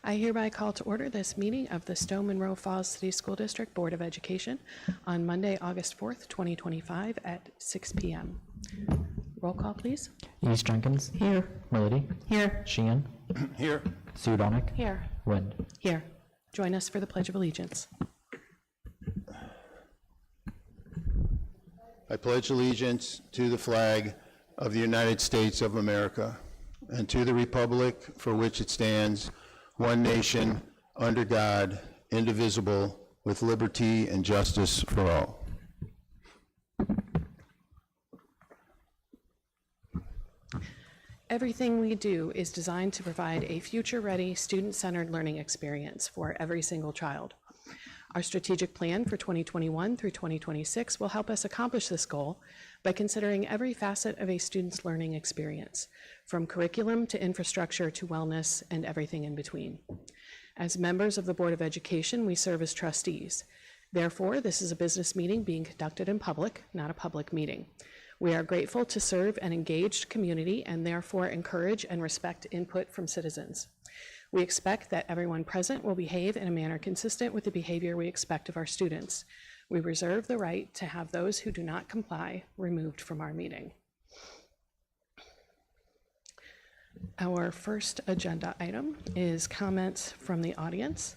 I hereby call to order this meeting of the Stow-Munroe Falls City School District Board of Education on Monday, August 4th, 2025 at 6 p.m. Roll call, please. East Jenkins. Here. Melody. Here. Sheehan. Here. Sue Donick. Here. Wind. Here. Join us for the Pledge of Allegiance. I pledge allegiance to the flag of the United States of America and to the republic for which it stands, one nation, under God, indivisible, with liberty and justice for all. Everything we do is designed to provide a future-ready, student-centered learning experience for every single child. Our strategic plan for 2021 through 2026 will help us accomplish this goal by considering every facet of a student's learning experience, from curriculum to infrastructure to wellness and everything in between. As members of the Board of Education, we serve as trustees. Therefore, this is a business meeting being conducted in public, not a public meeting. We are grateful to serve an engaged community and therefore encourage and respect input from citizens. We expect that everyone present will behave in a manner consistent with the behavior we expect of our students. We reserve the right to have those who do not comply removed from our meeting. Our first agenda item is comments from the audience.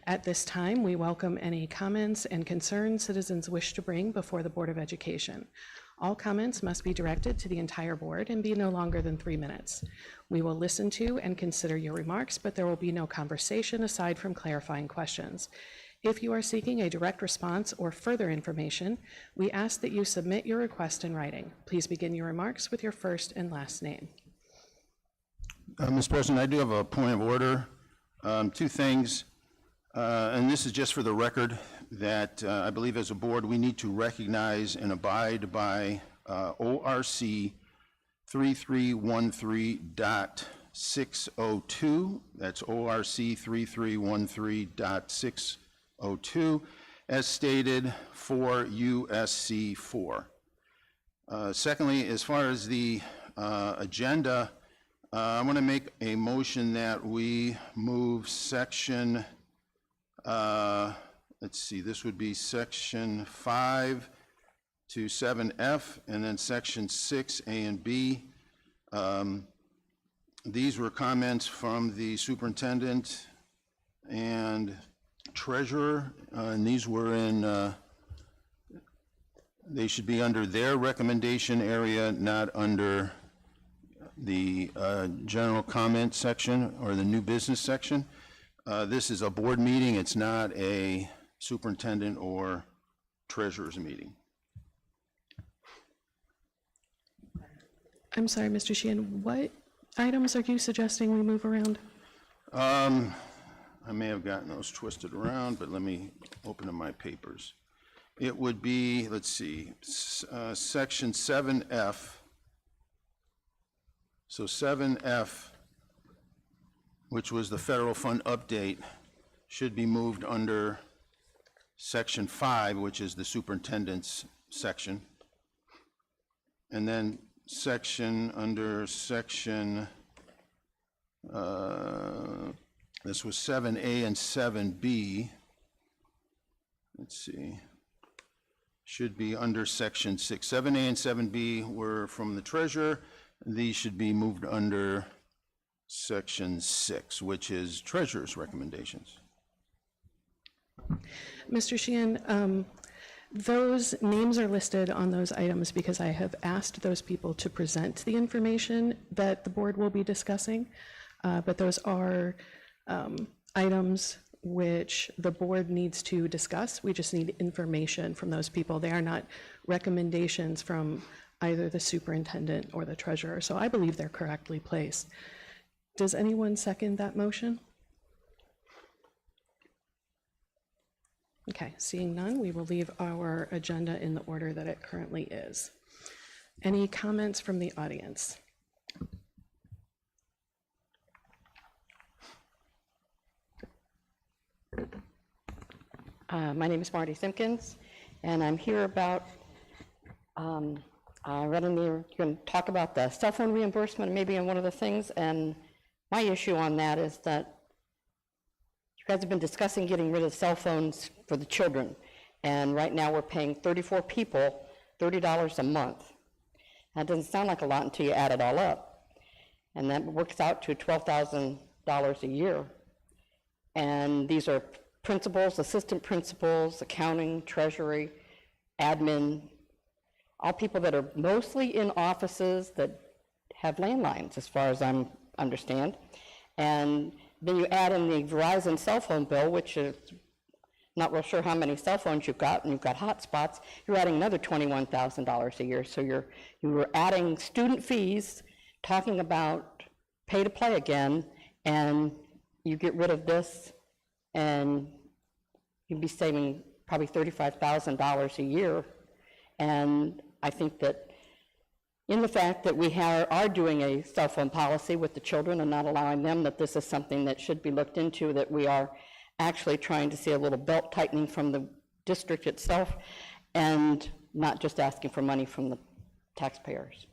At this time, we welcome any comments and concerns citizens wish to bring before the Board of Education. All comments must be directed to the entire board and be no longer than 3 minutes. We will listen to and consider your remarks, but there will be no conversation aside from clarifying questions. If you are seeking a direct response or further information, we ask that you submit your request in writing. Please begin your remarks with your first and last name. Mr. President, I do have a point of order. Two things, and this is just for the record, that I believe as a board we need to recognize and abide by ORC 3313.602. That's ORC 3313.602, as stated for USC 4. Secondly, as far as the agenda, I want to make a motion that we move section, let's see, this would be section 5 to 7F, and then section 6, A and B. These were comments from the superintendent and treasurer, and these were in, they should be under their recommendation area, not under the general comment section or the new business section. This is a board meeting. It's not a superintendent or treasurer's meeting. I'm sorry, Mr. Sheehan, what items are you suggesting we move around? I may have gotten those twisted around, but let me open up my papers. It would be, let's see, section 7F. So 7F, which was the federal fund update, should be moved under section 5, which is the superintendent's section. And then under section, this was 7A and 7B. Let's see, should be under section 6. 7A and 7B were from the treasurer. These should be moved under section 6, which is treasurer's recommendations. Mr. Sheehan, those names are listed on those items because I have asked those people to present the information that the board will be discussing, but those are items which the board needs to discuss. We just need information from those people. They are not recommendations from either the superintendent or the treasurer, so I believe they're correctly placed. Does anyone second that motion? Okay, seeing none, we will leave our agenda in the order that it currently is. Any comments from the audience? My name is Marty Simpkins, and I'm here about, I read in there, you're going to talk about the cell phone reimbursement maybe in one of the things, and my issue on that is that guys have been discussing getting rid of cell phones for the children, and right now we're paying 34 people $30 a month. That doesn't sound like a lot until you add it all up, and that works out to $12,000 a year. And these are principals, assistant principals, accounting, treasury, admin, all people that are mostly in offices that have landlines, as far as I understand. And then you add in the Verizon cell phone bill, which is not real sure how many cell phones you've got, and you've got hotspots, you're adding another $21,000 a year. So you're adding student fees, talking about pay to play again, and you get rid of this, and you'd be saving probably $35,000 a year. And I think that in the fact that we are doing a cell phone policy with the children and not allowing them, that this is something that should be looked into, that we are actually trying to see a little belt tightening from the district itself and not just asking for money from the taxpayers.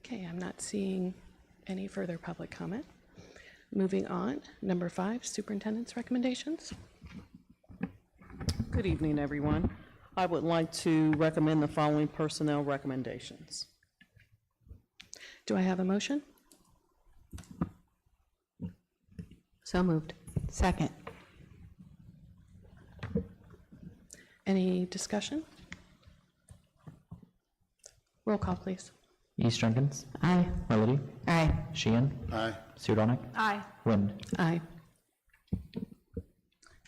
Okay, I'm not seeing any further public comment. Moving on, number 5, superintendent's recommendations. Good evening, everyone. I would like to recommend the following personnel recommendations. Do I have a motion? So moved. Second. Any discussion? Roll call, please. East Jenkins, Aye. Melody, Aye. Sheehan, Aye. Sudonic, Aye. Wind. Aye.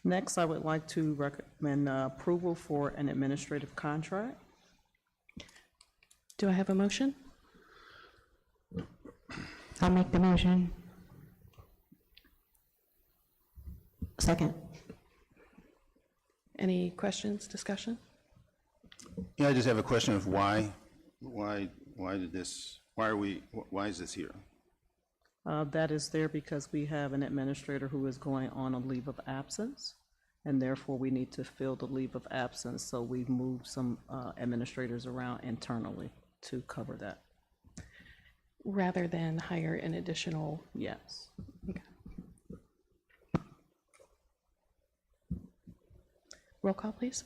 Next, I would like to recommend approval for an administrative contract. Do I have a motion? I'll make the motion. Second. Any questions, discussion? Yeah, I just have a question of why is this here? That is there because we have an administrator who is going on a leave of absence, and therefore we need to fill the leave of absence, so we've moved some administrators around internally to cover that. Rather than hire an additional, Yes. okay. Roll call, please.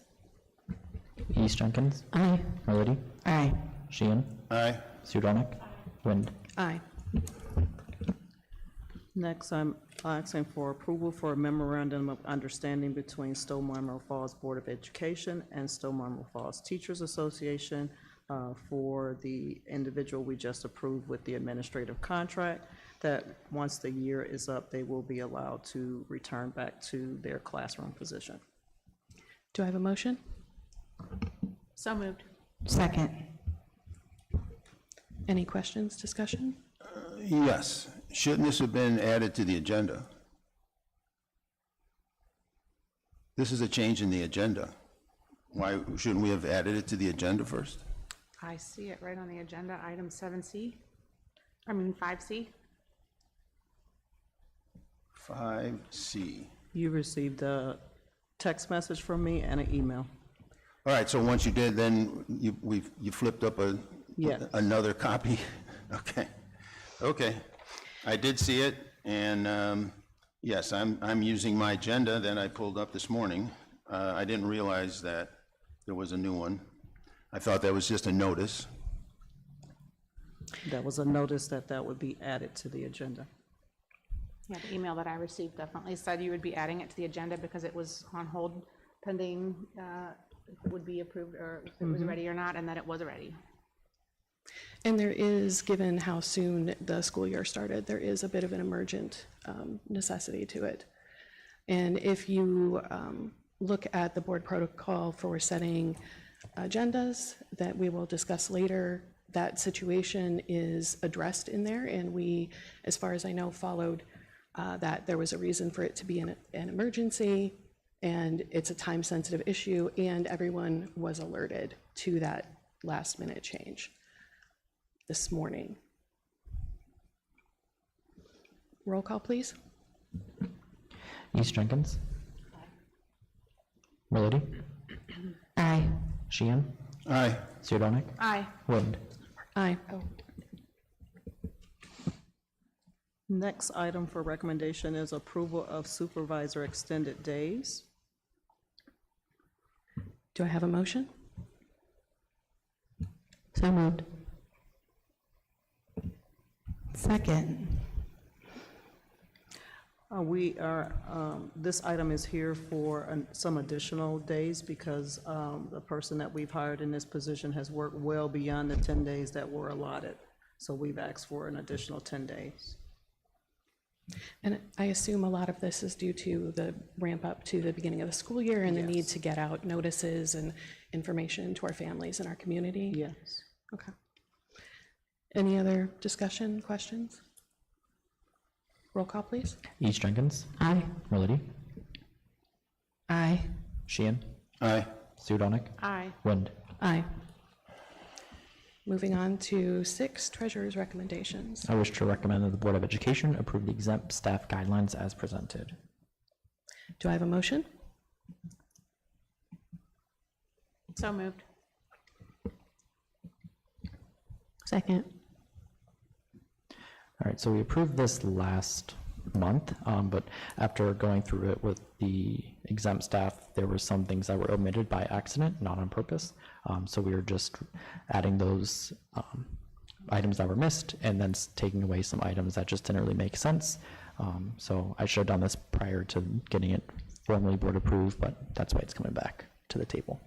East Jenkins, Aye. Melody, Aye. Sheehan, Aye. Sudonic, Wind. Aye. Next, I'm asking for approval for a memorandum of understanding between Stow-Munroe Falls Board of Education and Stow-Munroe Falls Teachers Association for the individual we just approved with the administrative contract, that once the year is up, they will be allowed to return back to their classroom position. Do I have a motion? So moved. Second. Any questions, discussion? Yes. Shouldn't this have been added to the agenda? This is a change in the agenda. Why shouldn't we have added it to the agenda first? I see it right on the agenda, item 7C, I mean 5C. 5C. You received a text message from me and an email. All right, so once you did, then you flipped up Yes. another copy? Okay. Okay. I did see it, and yes, I'm using my agenda that I pulled up this morning. I didn't realize that there was a new one. I thought that was just a notice. That was a notice that would be added to the agenda. Yeah, the email that I received definitely said you would be adding it to the agenda because it was on hold pending if it would be approved or if it was ready or not, and that it was ready. And there is, given how soon the school year started, there is a bit of an emergent necessity to it. And if you look at the board protocol for setting agendas that we will discuss later, that situation is addressed in there, and we, as far as I know, followed that there was a reason for it to be an emergency, and it's a time-sensitive issue, and everyone was alerted to that last-minute change this morning. Roll call, please. East Jenkins, Melody, Sheehan, Aye. Sirdonic, Aye. Wind. Aye. Next item for recommendation is approval of supervisor extended days. Do I have a motion? So moved. Second. This item is here for some additional days because the person that we've hired in this position has worked well beyond the 10 days that were allotted. So we've asked for an additional 10 days. And I assume a lot of this is due to the ramp up to the beginning of the school year and the need to get out notices and information to our families and our community? Yes. Okay. Any other discussion, questions? Roll call, please. East Jenkins, Aye. Melody, Aye. Sheehan, Aye. Sirdonic, Aye. Wind. Aye. Moving on to 6, treasurer's recommendations. I wish to recommend that the Board of Education approve the exempt staff guidelines as presented. Do I have a motion? So moved. Second. All right, so we approved this last month, but after going through it with the exempt staff, there were some things that were omitted by accident, not on purpose. So we were just adding those items that were missed and then taking away some items that just didn't really make sense. So I should have done this prior to getting it formally board approved, but that's why it's coming back to the table.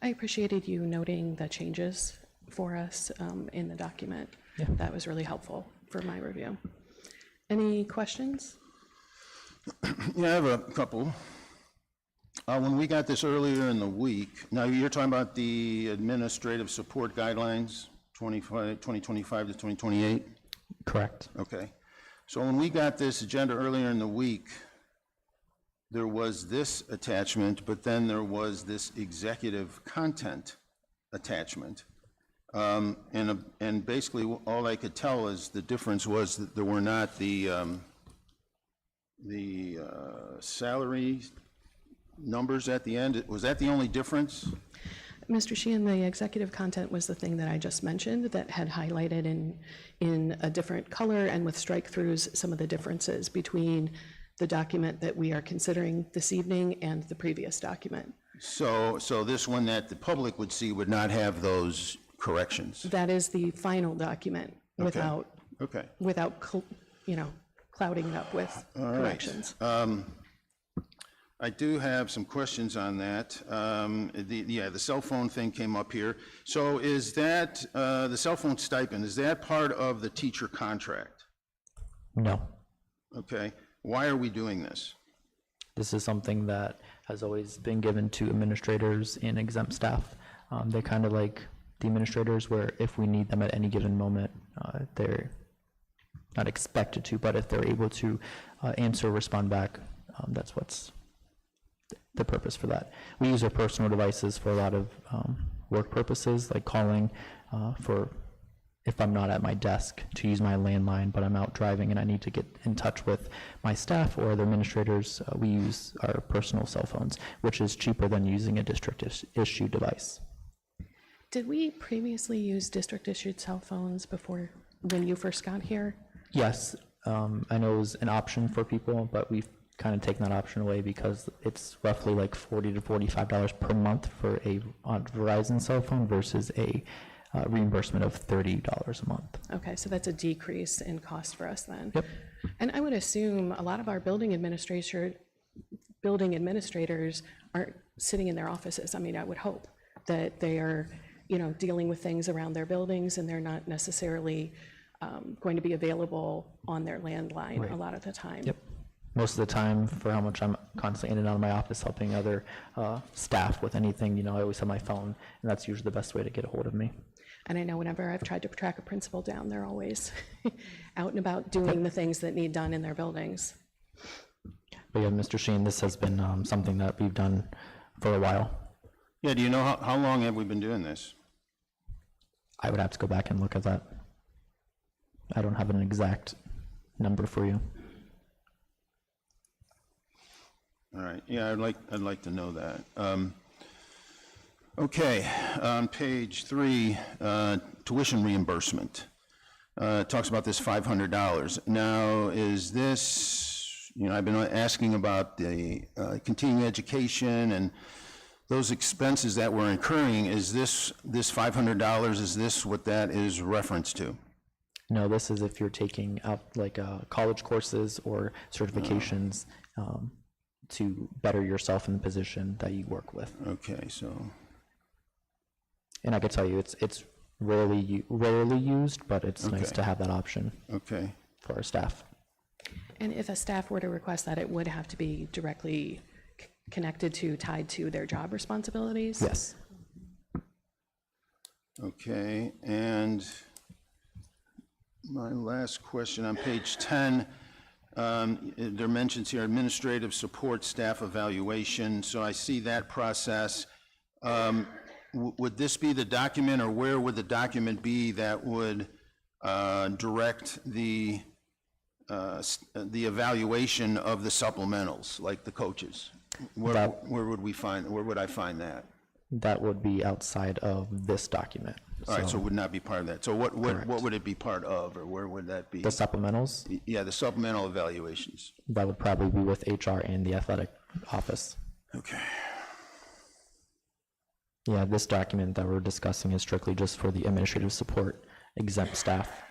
I appreciated you noting the changes for us in the document. Yeah. That was really helpful for my review. Any questions? Yeah, I have a couple. When we got this earlier in the week, now you're talking about the administrative support guidelines, 2025 to 2028? Correct. Okay. So when we got this agenda earlier in the week, there was this attachment, but then there was this executive content attachment. And basically, all I could tell is the difference was that there were not the salary numbers at the end. Was that the only difference? Mr. Sheehan, the executive content was the thing that I just mentioned that had highlighted in a different color and with strike-throughs some of the differences between the document that we are considering this evening and the previous document. So this one that the public would see would not have those corrections? That is the final document without, Okay. clouding it up with corrections. I do have some questions on that. The cell phone thing came up here. So is that, the cell phone stipend, is that part of the teacher contract? No. Okay. Why are we doing this? This is something that has always been given to administrators and exempt staff. They're kind of like the administrators where if we need them at any given moment, they're not expected to, but if they're able to answer or respond back, that's what's the purpose for that. We use our personal devices for a lot of work purposes, like calling for if I'm not at my desk to use my landline, but I'm out driving and I need to get in touch with my staff or the administrators, we use our personal cell phones, which is cheaper than using a district-issued device. Did we previously use district-issued cell phones before, when you first got here? Yes, I know it was an option for people, but we've kind of taken that option away because it's roughly like $40 to $45 per month for a Verizon cell phone versus a reimbursement of $30 a month. Okay, so that's a decrease in cost for us then. Yep. And I would assume a lot of our building administrators aren't sitting in their offices. I mean, I would hope that they are, dealing with things around their buildings and they're not necessarily going to be available on their landline a lot of the time. Yep. Most of the time, for how much I'm constantly in and out of my office helping other staff with anything, I always have my phone, and that's usually the best way to get a hold of me. And I know whenever I've tried to track a principal down, they're always out and about doing the things that need done in their buildings. But yeah, Mr. Sheen, this has been something that we've done for a while. Yeah, do you know how long have we been doing this? I would have to go back and look at that. I don't have an exact number for you. All right, yeah, I'd like to know that. Okay, on page 3, tuition reimbursement. Talks about this $500. Now, is this, I've been asking about the continuing education and those expenses that we're incurring. Is this $500, is this what that is referenced to? No, this is if you're taking out like college courses or certifications to better yourself in the position that you work with. Okay, so, And I can tell you, it's rarely used, but it's nice Okay. to have that option okay, for our staff. And if a staff were to request that, it would have to be directly connected to, tied to their job responsibilities? Yes. okay, and my last question on page 10, there mentions here administrative support staff evaluation, so I see that process. Would this be the document, or where would the document be that would direct the evaluation of the supplementals, like the coaches? Where would I find that? That would be outside of this document. All right, so it would not be part of that. So what would it be part of, or where would that be? The supplementals, Yeah, the supplemental evaluations. that would probably be with HR and the athletic office. Okay. Yeah, this document that we're discussing is strictly just for the administrative support exempt staff.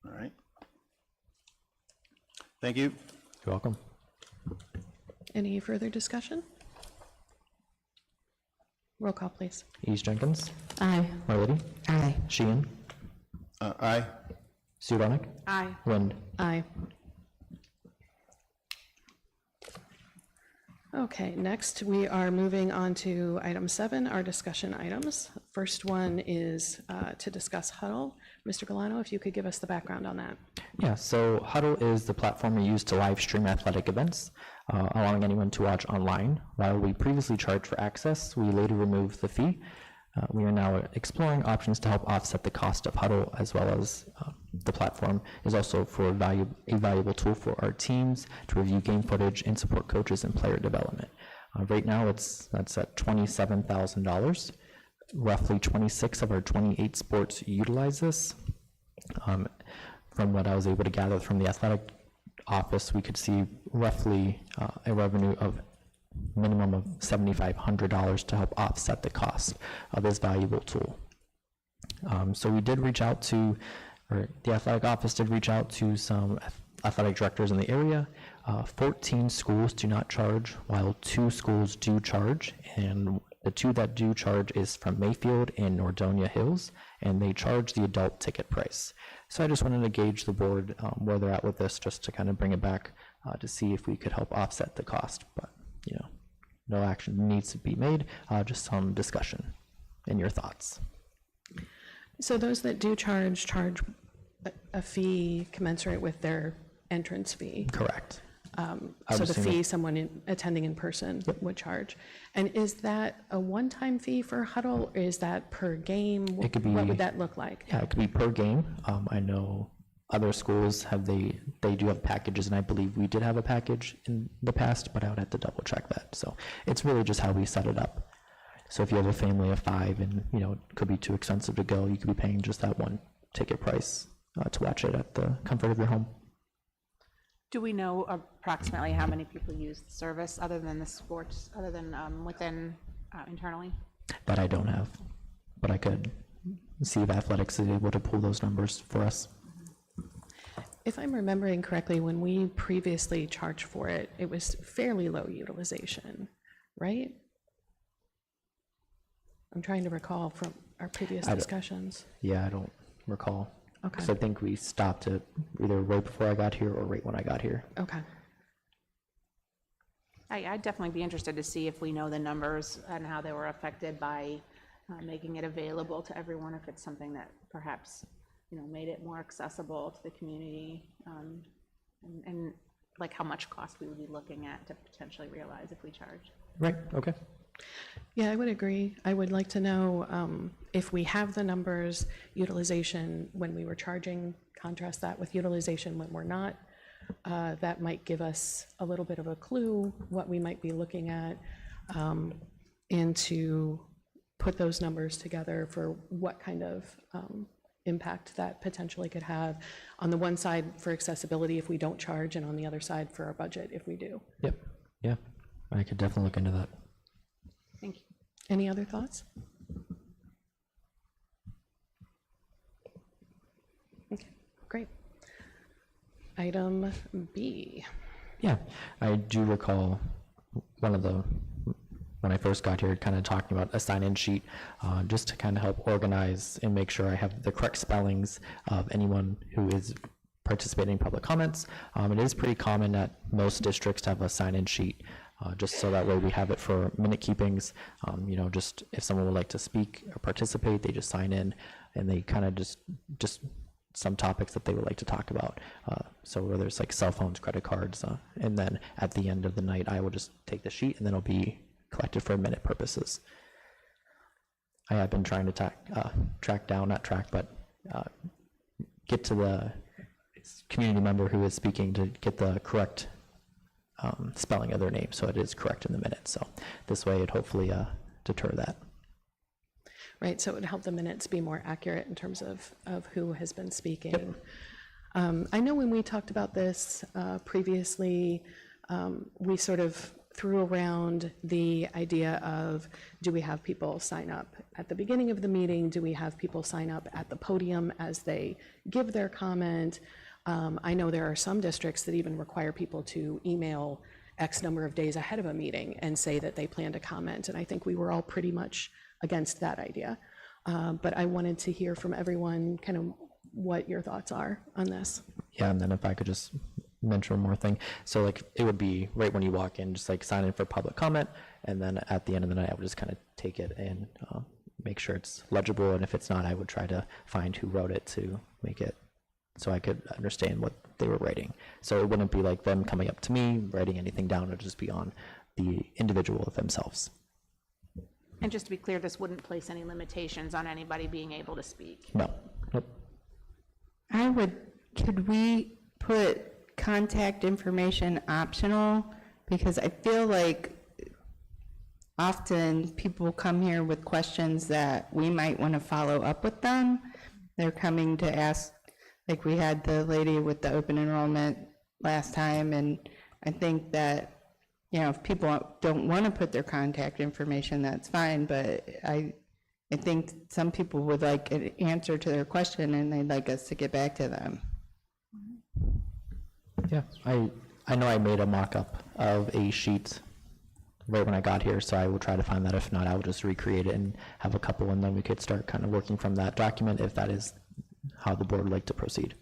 All right. Thank you. You're welcome. Any further discussion? Roll call, please. East Jenkins, Aye. Marlity, Aye. Sheehan, Aye. Suronic, Aye. Wind. Aye. Okay, next we are moving on to item 7, our discussion items. First one is to discuss Huddle. Mr. Galano, if you could give us the background on that. Yeah, so Huddle is the platform we use to live stream athletic events, allowing anyone to watch online. While we previously charged for access, we later removed the fee. We are now exploring options to help offset the cost of Huddle, as well as the platform is also for a valuable tool for our teams to review game footage and support coaches and player development. Right now, that's at $27,000. Roughly 26 of our 28 sports utilize this. From what I was able to gather from the athletic office, we could see roughly a revenue of minimum of $7,500 to help offset the cost of this valuable tool. So we did reach out to, or the athletic office did reach out to some athletic directors in the area. 14 schools do not charge, while 2 schools do charge, and the 2 that do charge is from Mayfield and Nordonia Hills, and they charge the adult ticket price. So I just wanted to gauge the board where they're at with this, just to kind of bring it back to see if we could help offset the cost. But no action needs to be made, just some discussion and your thoughts. So those that do charge a fee commensurate with their entrance fee. Correct. So the fee someone attending in person would charge. And is that a one-time fee for Huddle, or is that per game? It could be- What would that look like? Yeah, it could be per game. I know other schools they do have packages, and I believe we did have a package in the past, but I would have to double check that. So it's really just how we set it up. So if you have a family of 5 and it could be too expensive to go, you could be paying just that one ticket price to watch it at the comfort of your home. Do we know approximately how many people use the service other than the sports, other than within internally? That I don't have, but I could see if athletics is able to pull those numbers for us. If I'm remembering correctly, when we previously charged for it, it was fairly low utilization, right? I'm trying to recall from our previous discussions. Yeah, I don't recall. Okay. Because I think we stopped it either right before I got here or right when I got here. Okay. I'd definitely be interested to see if we know the numbers and how they were affected by making it available to everyone, if it's something that perhaps, made it more accessible to the community, and like how much cost we would be looking at to potentially realize if we charged. Right, okay. Yeah, I would agree. I would like to know if we have the numbers, utilization when we were charging, contrast that with utilization when we're not. That might give us a little bit of a clue what we might be looking at, and to put those numbers together for what kind of impact that potentially could have on the one side for accessibility if we don't charge, and on the other side for our budget if we do. Yep, yeah, I could definitely look into that. Thank you. Any other thoughts? Okay, great. Item B. Yeah, I do recall when I first got here, kind of talking about a sign-in sheet, just to kind of help organize and make sure I have the correct spellings of anyone who is participating in public comments. It is pretty common that most districts have a sign-in sheet, just so that way we have it for minute keepings. Just if someone would like to speak or participate, they just sign in, and they kind of just some topics that they would like to talk about. So whether it's like cell phones, credit cards, and then at the end of the night, I will just take the sheet and then it'll be collected for minute purposes. I have been trying to get to the community member who is speaking to get the correct spelling of their name, so it is correct in the minutes. So this way it hopefully deter that. Right, so it would help the minutes be more accurate in terms of who has been speaking. Yep. I know when we talked about this previously, we sort of threw around the idea of, do we have people sign up at the beginning of the meeting? Do we have people sign up at the podium as they give their comment? I know there are some districts that even require people to email X number of days ahead of a meeting and say that they plan to comment, and I think we were all pretty much against that idea. But I wanted to hear from everyone kind of what your thoughts are on this. Yeah, and then if I could just mention one more thing. So like it would be right when you walk in, just like sign in for public comment, and then at the end of the night I would just kind of take it and make sure it's legible, and if it's not, I would try to find who wrote it to make it so I could understand what they were writing. So it wouldn't be like them coming up to me, writing anything down. It would just be on the individual themselves. And just to be clear, this wouldn't place any limitations on anybody being able to speak. No, nope. Could we put contact information optional? Because I feel like often people come here with questions that we might want to follow up with them. They're coming to ask, like we had the lady with the open enrollment last time, and I think that, if people don't want to put their contact information, that's fine, but I think some people would like an answer to their question and they'd like us to get back to them. Yeah, I know I made a mock-up of a sheet right when I got here, so I will try to find that. If not, I will just recreate it and have a couple, and then we could start kind of working from that document if that is how the board would like to proceed.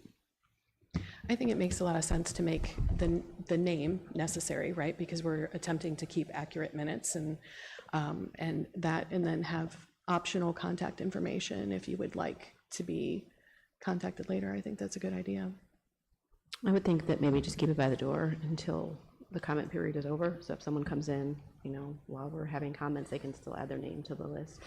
I think it makes a lot of sense to make the name necessary, right? Because we're attempting to keep accurate minutes, and then have optional contact information if you would like to be contacted later. I think that's a good idea. I would think that maybe just keep it by the door until the comment period is over. So if someone comes in, while we're having comments, they can still add their name to the list.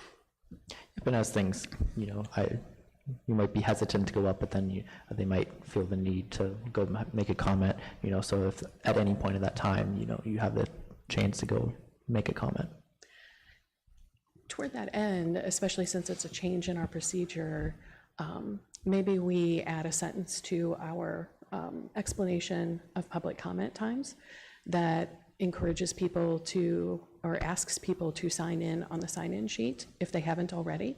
But as things, you might be hesitant to go up, but then they might feel the need to go make a comment, so if at any point of that time, you have the chance to go make a comment. Toward that end, especially since it's a change in our procedure, maybe we add a sentence to our explanation of public comment times that encourages people to, or asks people to sign in on the sign-in sheet if they haven't already.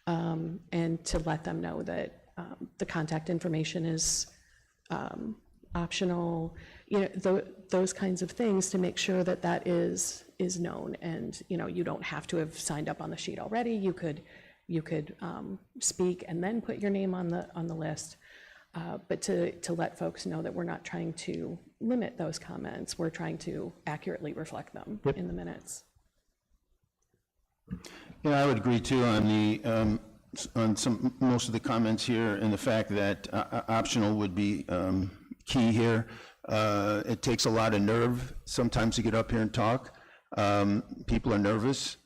And to let them know that the contact information is optional, those kinds of things, to make sure that that is known, and you don't have to have signed up on the sheet already. You could speak and then put your name on the list, but to let folks know that we're not trying to limit those comments. We're trying to accurately reflect them in the minutes. Yeah, I would agree too on most of the comments here, and the fact that optional would be key here. It takes a lot of nerve sometimes to get up here and talk. People are nervous.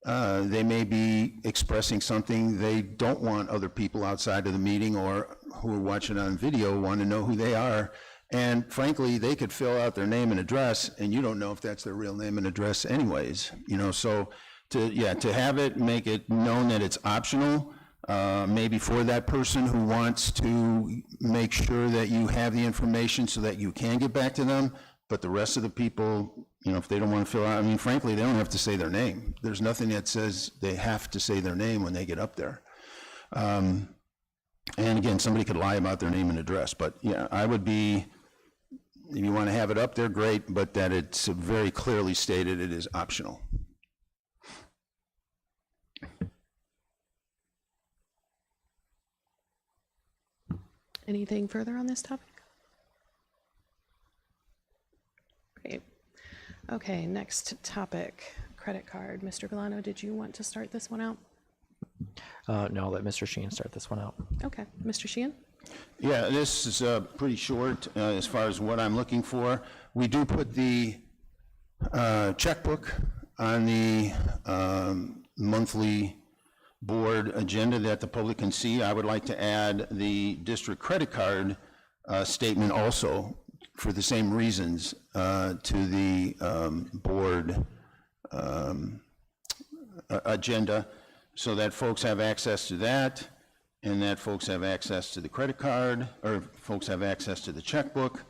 They may be expressing something they don't want other people outside of the meeting or who are watching on video want to know who they are. And frankly, they could fill out their name and address, and you don't know if that's their real name and address anyways. So to have it, make it known that it's optional, maybe for that person who wants to make sure that you have the information so that you can get back to them, but the rest of the people, you know, if they don't want to fill out, I mean, frankly, they don't have to say their name. There's nothing that says they have to say their name when they get up there. And again, somebody could lie about their name and address, but yeah, I would be, if you want to have it up there, great, but that it's very clearly stated it is optional. Anything further on this topic? Great. Okay, next topic, credit card. Mr. Galano, did you want to start this one out? No, I'll let Mr. Sheen start this one out. Okay, Mr. Sheehan? Yeah, this is pretty short as far as what I'm looking for. We do put the checkbook on the monthly board agenda that the public can see. I would like to add the district credit card statement also for the same reasons to the board agenda, so that folks have access to that, and that folks have access to the credit card, or folks have access to the checkbook.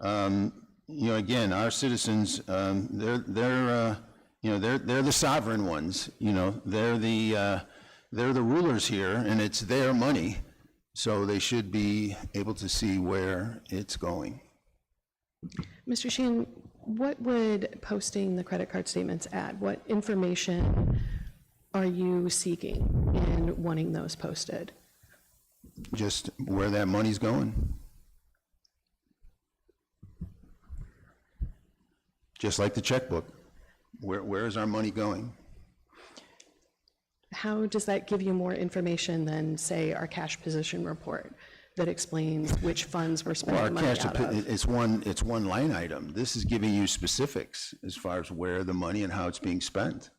You know, again, our citizens, they're the sovereign ones. You know, they're the rulers here, and it's their money, so they should be able to see where it's going. Mr. Sheehan, what would posting the credit card statements add? What information are you seeking in wanting those posted? Just where that money's going. Just like the checkbook. Where is our money going? How does that give you more information than, say, our cash position report that explains which funds we're Well, spending our money cash, out of? it's one line item. This is giving you specifics as far as where the money and how it's being spent.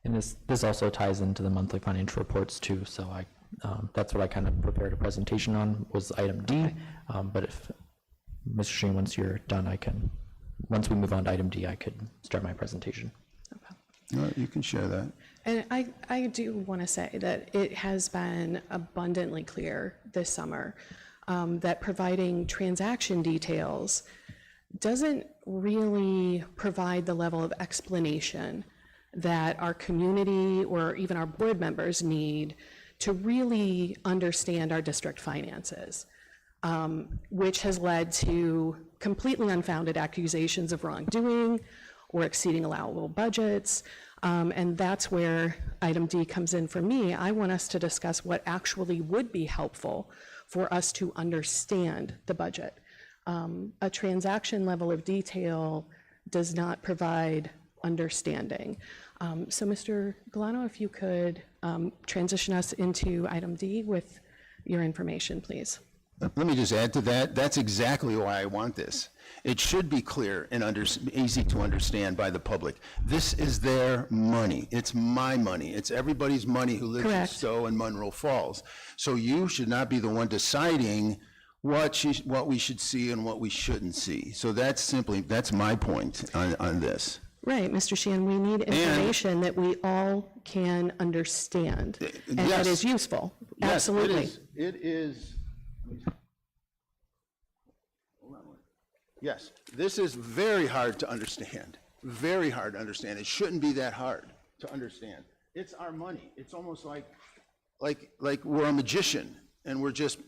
And this also ties into the monthly financial reports too, so that's what I kind of prepared a presentation on, was item D. Okay. But if, Mr. Sheen, once you're done, once we move on to item D, I could start my presentation. No, you can share that. And I do want to say that it has been abundantly clear this summer that providing transaction details doesn't really provide the level of explanation that our community or even our board members need to really understand our district finances, which has led to completely unfounded accusations of wrongdoing or exceeding allowable budgets. And that's where item D comes in for me. I want us to discuss what actually would be helpful for us to understand the budget. A transaction level of detail does not provide understanding. So Mr. Galano, if you could transition us into item D with your information, please. Let me just add to that. That's exactly why I want this. It should be clear and easy to understand by the public. This is their money. It's my money. It's everybody's money who lives in Stow and Munroe Falls. So you should not be the one deciding what we should see and what we shouldn't see. So that's my point on this. Right, Mr. Sheehan, we need information that we all can understand and that is useful. Yes, Absolutely. It is. Yes, this is very hard to understand. Very hard to understand. It shouldn't be that hard to understand. It's our money. It's almost like we're a magician and we're just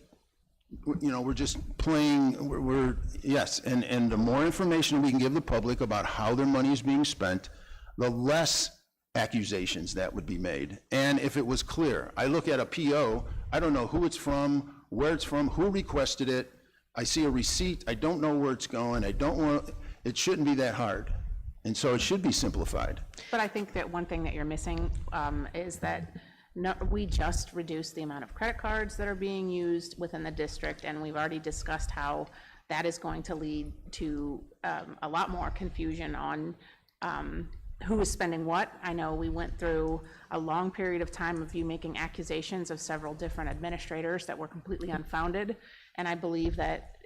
playing. Yes, and the more information we can give the public about how their money is being spent, the less accusations that would be made. And if it was clear, I look at a PO, I don't know who it's from, where it's from, who requested it. I see a receipt, I don't know where it's going, it shouldn't be that hard. And so it should be simplified. But I think that one thing that you're missing is that we just reduced the amount of credit cards that are being used within the district, and we've already discussed how that is going to lead to a lot more confusion on who is spending what. I know we went through a long period of time of you making accusations of several different administrators that were completely unfounded, and I believe that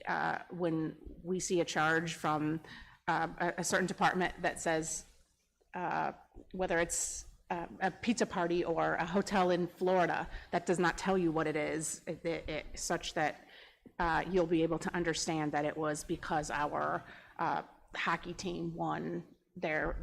when we see a charge from a certain department that says whether it's a pizza party or a hotel in Florida, that does not tell you what it is, such that you'll be able to understand that it was because our hockey team won their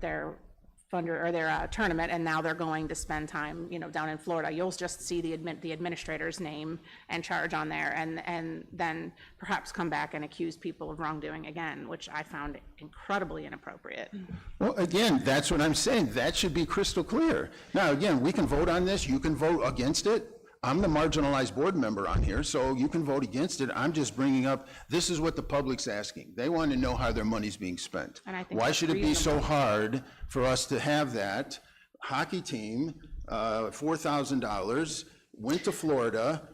tournament, and now they're going to spend time, down in Florida. You'll just see the administrator's name and charge on there, and then perhaps come back and accuse people of wrongdoing again, which I found incredibly inappropriate. Well, again, that's what I'm saying. That should be crystal clear. Now, again, we can vote on this. You can vote against it. I'm the marginalized board member on here, so you can vote against it. I'm just bringing up, this is what the public's asking. They want to know how their money's being spent. And I think Why that's should it be so reasonable. hard for us to have that hockey team, $4,000, went to Florida,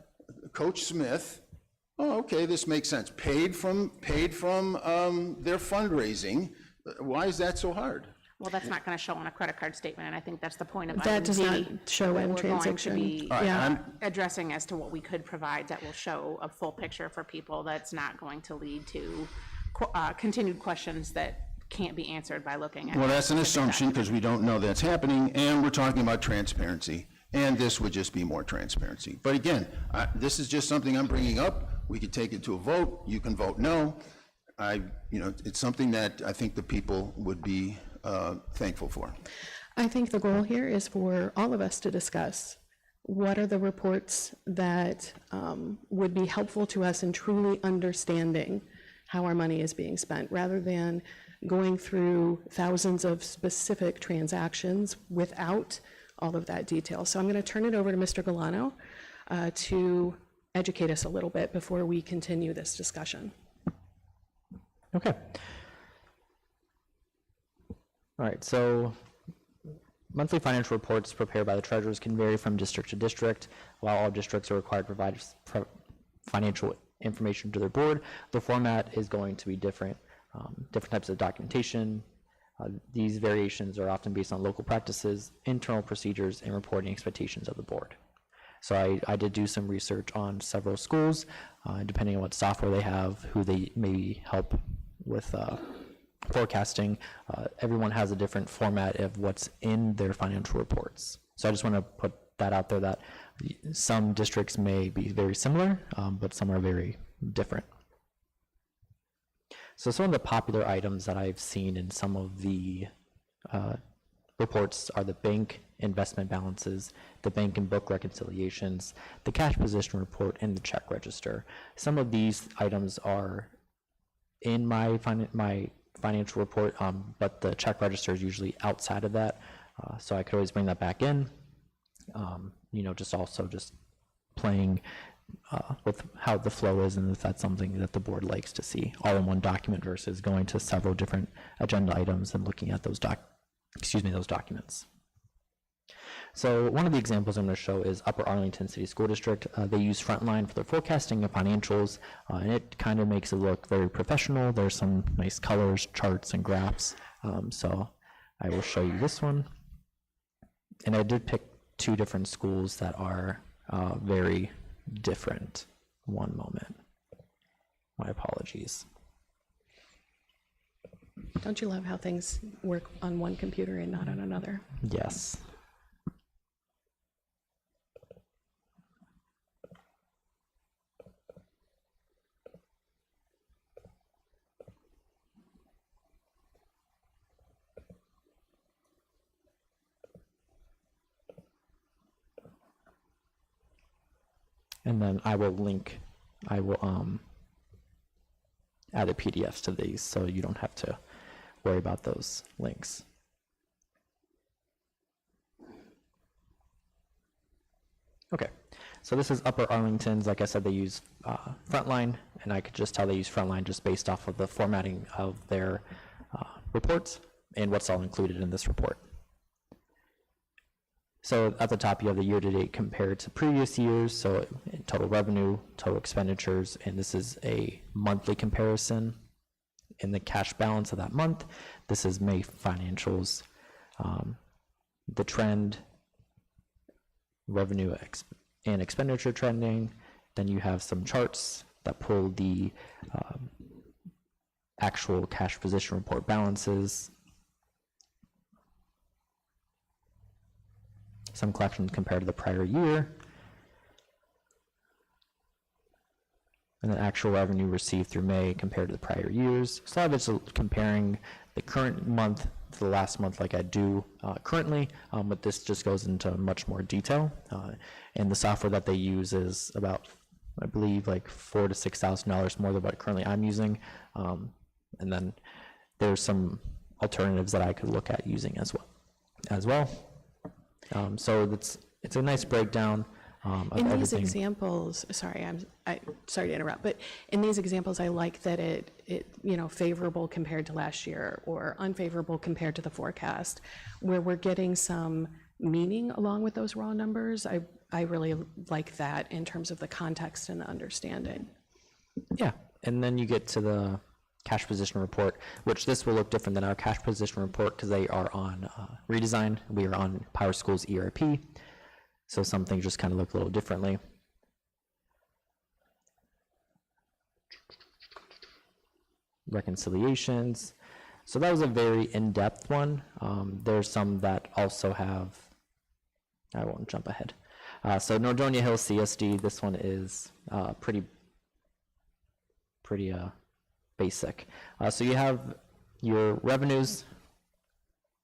Coach Smith, oh, okay, this makes sense, paid from their fundraising. Why is that so hard? Well, that's not going to show on a credit card statement, and I think that's the point of That does item not D, show that in we're going to transaction. be Yeah. addressing as to what we could provide that will show a full picture for people. That's not going to lead to continued questions that can't be answered by looking at. Well, that's an specific assumption because we don't know that's happening, and we're talking about transparency, and this would just be more transparency. But again, this is just something I'm bringing up. We could take it to a vote. You can vote no. It's something that I think the people would be thankful for. I think the goal here is for all of us to discuss what are the reports that would be helpful to us in truly understanding how our money is being spent, rather than going through thousands of specific transactions without all of that detail. So I'm going to turn it over to Mr. Galano to educate us a little bit before we continue this discussion. Okay. All right, so monthly financial reports prepared by the treasurers can vary from district to district. While all districts are required to provide financial information to their board, the format is going to be different. Different types of documentation. These variations are often based on local practices, internal procedures, and reporting expectations of the board. So I did do some research on several schools, depending on what software they have, who they may help with forecasting. Everyone has a different format of what's in their financial reports. So I just want to put that out there that some districts may be very similar, but some are very different. So some of the popular items that I've seen in some of the reports are the bank investment balances, the bank and book reconciliations, the cash position report, and the check register. Some of these items are in my financial report, but the check register is usually outside of that, so I could always bring that back in. Just playing with how the flow is, and if that's something that the board likes to see all in one document versus going to several different agenda items and looking at those documents. So one of the examples I'm going to show is Upper Arlington City School District. They use Frontline for their forecasting of financials, and it kind of makes it look very professional. There's some nice colors, charts, and graphs. So I will show you this one. And I did pick two different schools that are very different. One moment. My apologies. Don't you love how things work on one computer and not on another? Yes. And then I will add the PDFs to these so you don't have to worry about those links. Okay, so this is Upper Arlington's. Like I said, they use Frontline, and I could just tell they use Frontline just based off of the formatting of their reports and what's all included in this report. So at the top, you have the year-to-date compared to previous years, so total revenue, total expenditures, and this is a monthly comparison in the cash balance of that month. This is May financials, the trend, revenue and expenditure trending. Then you have some charts that pull the actual cash position report balances. some collections compared to the prior year, and then actual revenue received through May compared to the prior years. So a lot of it's comparing the current month to the last month like I do currently, but this just goes into much more detail. And the software that they use is about, I believe, like $4,000 to $6,000 more than what currently I'm using. And then there's some alternatives that I could look at using as well. So it's a nice breakdown of In these everything. examples, sorry, sorry to interrupt, but in these examples, I like that it favorable compared to last year or unfavorable compared to the forecast, where we're getting some meaning along with those raw numbers. I really like that in terms of the context and the understanding. Yeah, and then you get to the cash position report, which this will look different than our cash position report because they are on redesign. We are on Power School's ERP, so some things just kind of look a little differently. Reconciliations. So that was a very in-depth one. There's some that also have, I won't jump ahead. So Nordonia Hill CSD, this one is pretty basic. So you have your revenues,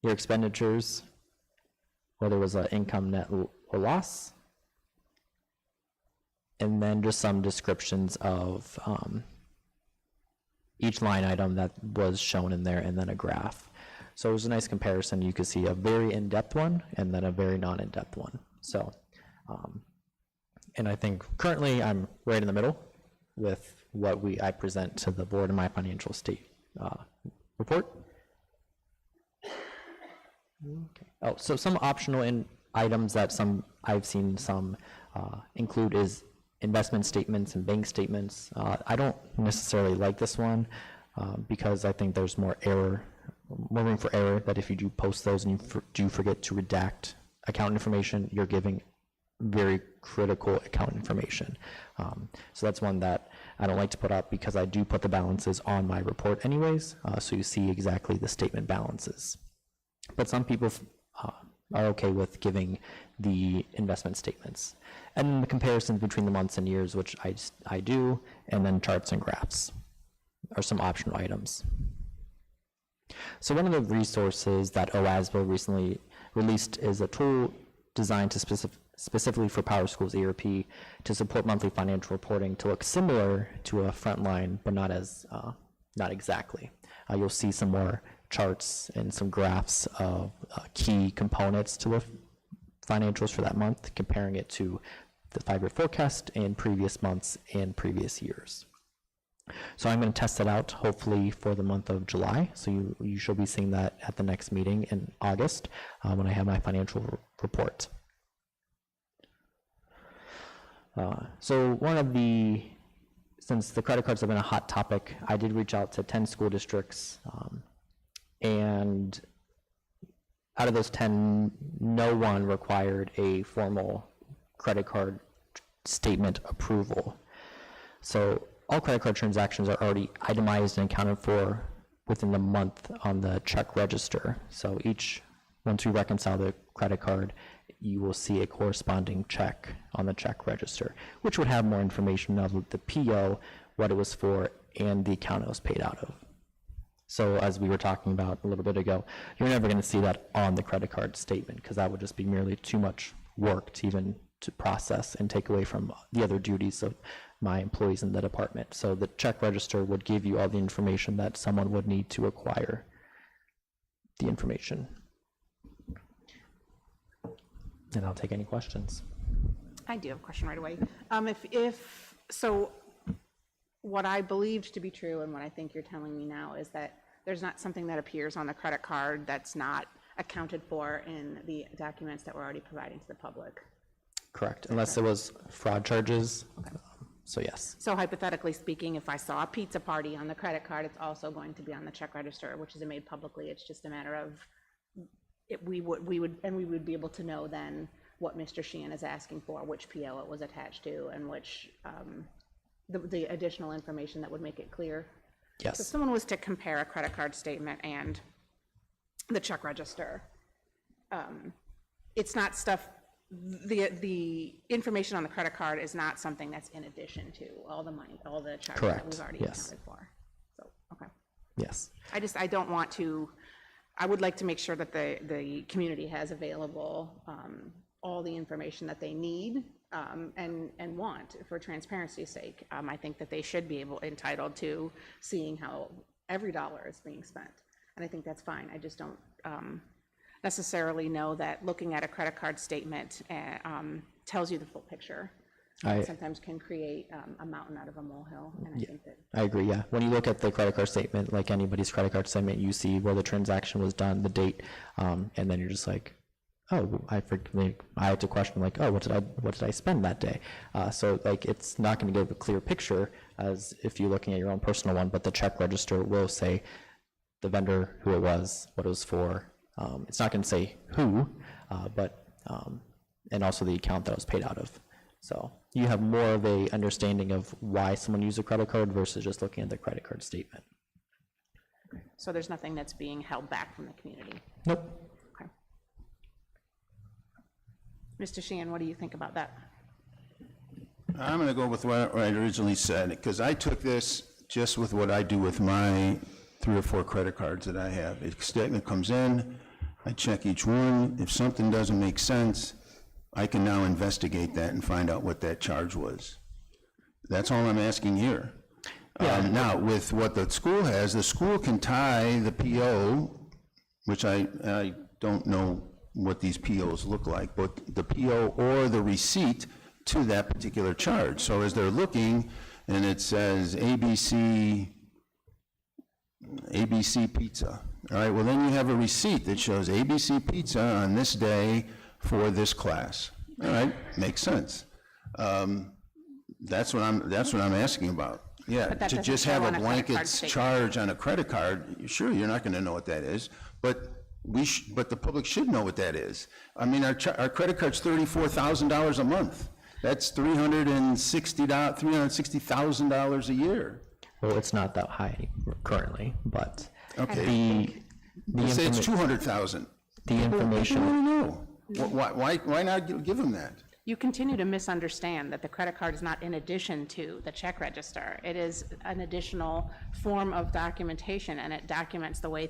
your expenditures, whether it was an income, net, or loss, and then just some descriptions of each line item that was shown in there, and then a graph. So it was a nice comparison. You could see a very in-depth one and then a very non-in-depth one. So, and I think currently I'm right in the middle with what I present to the board in my financial state report. Okay. Oh, so some optional items that I've seen some include is investment statements and bank statements. I don't necessarily like this one because I think there's more room for error, that if you do post those and you do forget to redact account information, you're giving very critical account information. So that's one that I don't like to put up because I do put the balances on my report anyways, so you see exactly the statement balances. But some people are okay with giving the investment statements. And the comparisons between the months and years, which I do, and then charts and graphs are some optional items. So one of the resources that OASBO recently released is a tool designed to specifically for Power School's ERP to support monthly financial reporting to look similar to a frontline, but not exactly. You'll see some more charts and some graphs of key components to the financials for that month, comparing it to the 5-year forecast in previous months and previous years. So I'm going to test that out hopefully for the month of July. So you should be seeing that at the next meeting in August when I have my financial report. Since the credit cards have been a hot topic, I did reach out to 10 school districts, and out of those 10, no one required a formal credit card statement approval. So all credit card transactions are already itemized and accounted for within the month on the check register. So once we reconcile the credit card, you will see a corresponding check on the check register, which would have more information of the PO, what it was for, and the account it was paid out of. So as we were talking about a little bit ago, you're never going to see that on the credit card statement because that would just be merely too much work to process and take away from the other duties of my employees in the department. So the check register would give you all the information that someone would need to acquire the information. And I'll take any questions. I do have a question right away. So what I believed to be true and what I think you're telling me now is that there's not something that appears on the credit card that's not accounted for in the documents that we're already providing to the public. Correct, unless there was fraud charges. So yes. So hypothetically speaking, if I saw a pizza party on the credit card, it's also going to be on the check register, which isn't made publicly. It's just a matter of we would be able to know then what Mr. Sheehan is asking for, which PO it was attached to, and which the additional information that would make it clear. Yes. So if someone was to compare a credit card statement and the check register, it's not stuff the information on the credit card is not something that's in addition to all the money, all the charges that Correct, we've already yes. accounted for. So, okay. Yes. I don't want to, I would like to make sure that the community has available all the information that they need and want for transparency's sake. I think that they should be entitled to seeing how every dollar is being spent. And I think that's fine. I just don't necessarily know that looking at a credit card statement tells you the full picture. It sometimes can create a mountain out of a molehill, and I think that. I agree, yeah. When you look at the credit card statement, like anybody's credit card statement, you see where the transaction was done, the date, and then you're just like, oh, I had to question, like, oh, what did I spend that day? So like, it's not going to give a clear picture as if you're looking at your own personal one, but the check register will say the vendor, who it was, what it was for. It's not going to say who, but and also the account that it was paid out of. So you have more of a understanding of why someone used a credit card versus just looking at the credit card statement. So there's nothing that's being held back from the community? Nope. Okay. Mr. Sheehan, what do you think about that? I'm going to go with what I originally said, because I took this just with what I do with my 3 or 4 credit cards that I have. A statement comes in, I check each one. If something doesn't make sense, I can now investigate that and find out what that charge was. That's all I'm asking here. Now, with what the school has, the school can tie the PO, which I don't know what these POs look like, but the PO or the receipt to that particular charge. So as they're looking, and it says ABC Pizza. All right, well, then you have a receipt that shows ABC Pizza on this day for this class. All right, makes sense. That's what I'm asking about. Yeah, But that to doesn't just show have on a a credit blanket card statement. charge on a credit card, sure, you're not going to know what that is, but but the public should know what that is. I mean, our credit card's $34,000 a month. That's $360,000 a year. Well, it's not that high currently, but Okay. the Say it's informa- 200,000. the I information. don't know. Why not give them that? You continue to misunderstand that the credit card is not in addition to the check register. It is an additional form of documentation, and it documents the way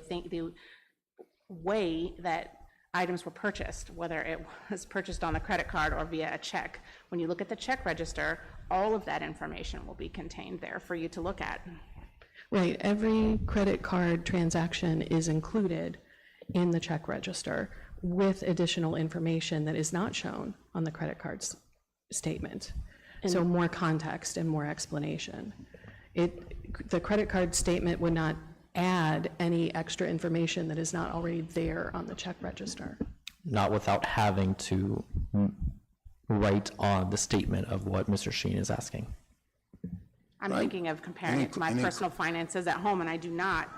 that items were purchased, whether it was purchased on the credit card or via a check. When you look at the check register, all of that information will be contained there for you to look at. Right, every credit card transaction is included in the check register with additional information that is not shown on the credit card's statement. So more context and more explanation. The credit card statement would not add any extra information that is not already there on the check register. Not without having to write on the statement of what Mr. Sheen is asking. I'm thinking of comparing it to my personal finances at home, and I do not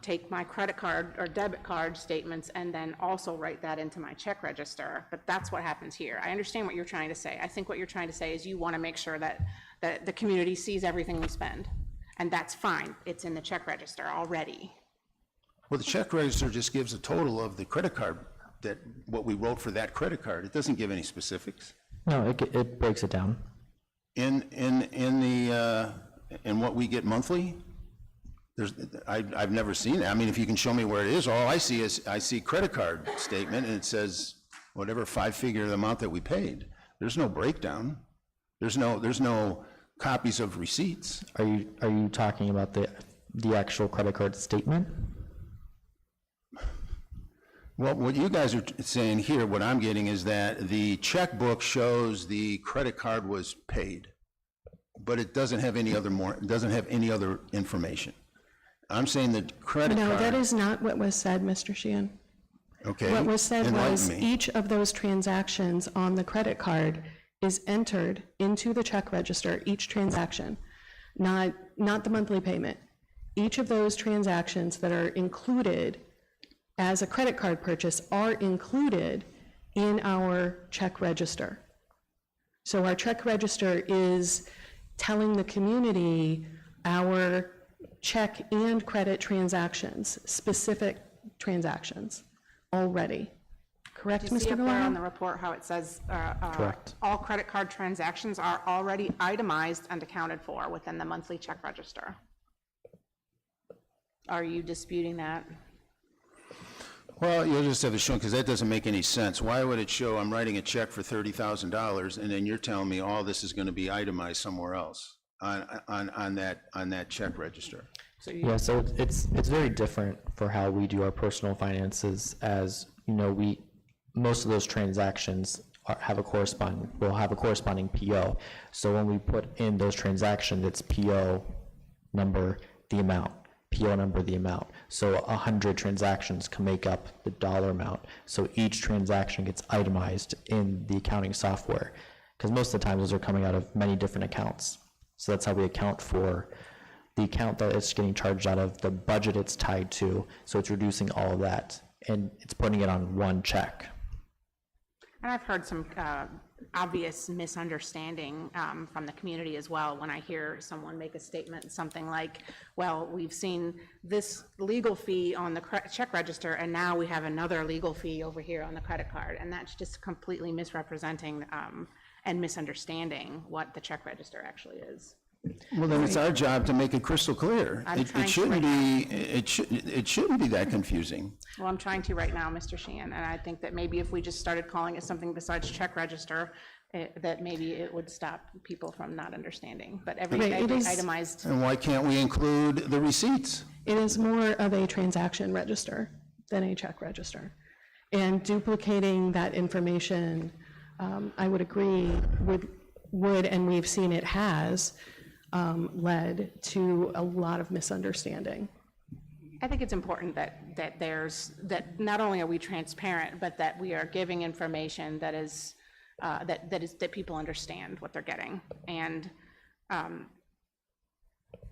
take my credit card or debit card statements and then also write that into my check register, but that's what happens here. I understand what you're trying to say. I think what you're trying to say is you want to make sure that the community sees everything we spend, and that's fine. It's in the check register already. Well, the check register just gives a total of the credit card, what we wrote for that credit card. It doesn't give any specifics. No, it breaks it down. In what we get monthly, I've never seen that. I mean, if you can show me where it is, all I see is credit card statement, and it says whatever 5-figure amount that we paid. There's no breakdown. There's no copies of receipts. Are you talking about the actual credit card statement? Well, what you guys are saying here, what I'm getting is that the checkbook shows the credit card was paid, but it doesn't have any other information. I'm saying the credit card. No, that is not what was said, Mr. Sheehan. Okay. What was said was enlighten me. each of those transactions on the credit card is entered into the check register, each transaction, not the monthly payment. Each of those transactions that are included as a credit card purchase are included in our check register. So our check register is telling the community our check and credit transactions, specific transactions already. correct, Do you see Mr. up there on Valero? the report how it says, Correct. all credit card transactions are already itemized and accounted for within the monthly check register? Are you disputing that? Well, you'll just have to show, because that doesn't make any sense. Why would it show I'm writing a check for $30,000 and then you're telling me all this is going to be itemized somewhere else on that check register? Yeah, so it's very different for how we do our personal finances, as, you know, most of those transactions will have a corresponding PO. So when we put in those transactions, it's PO number, the amount, PO number, the amount. So 100 transactions can make up the dollar amount. So each transaction gets itemized in the accounting software, because most of the time those are coming out of many different accounts. So that's how we account for the account that it's getting charged out of, the budget it's tied to. So it's reducing all of that, and it's putting it on one check. And I've heard some obvious misunderstanding from the community as well when I hear someone make a statement, something like, well, we've seen this legal fee on the check register and now we have another legal fee over here on the credit card. And that's just completely misrepresenting and misunderstanding what the check register actually is. Well, then it's our job to make it crystal clear. I'm It trying to shouldn't right be, it shouldn't be that confusing. Well, I'm trying to right now, Mr. Sheehan, and I think that maybe if we just started calling it something besides check register, that maybe it would stop people from not understanding. But every Right, it is- itemized, And why can't we include the receipts? It is more of a transaction register than a check register. And duplicating that information, I would agree, would, and we've seen it has, led to a lot of misunderstanding. I think it's important that not only are we transparent, but that we are giving information that is, that people understand what they're getting. And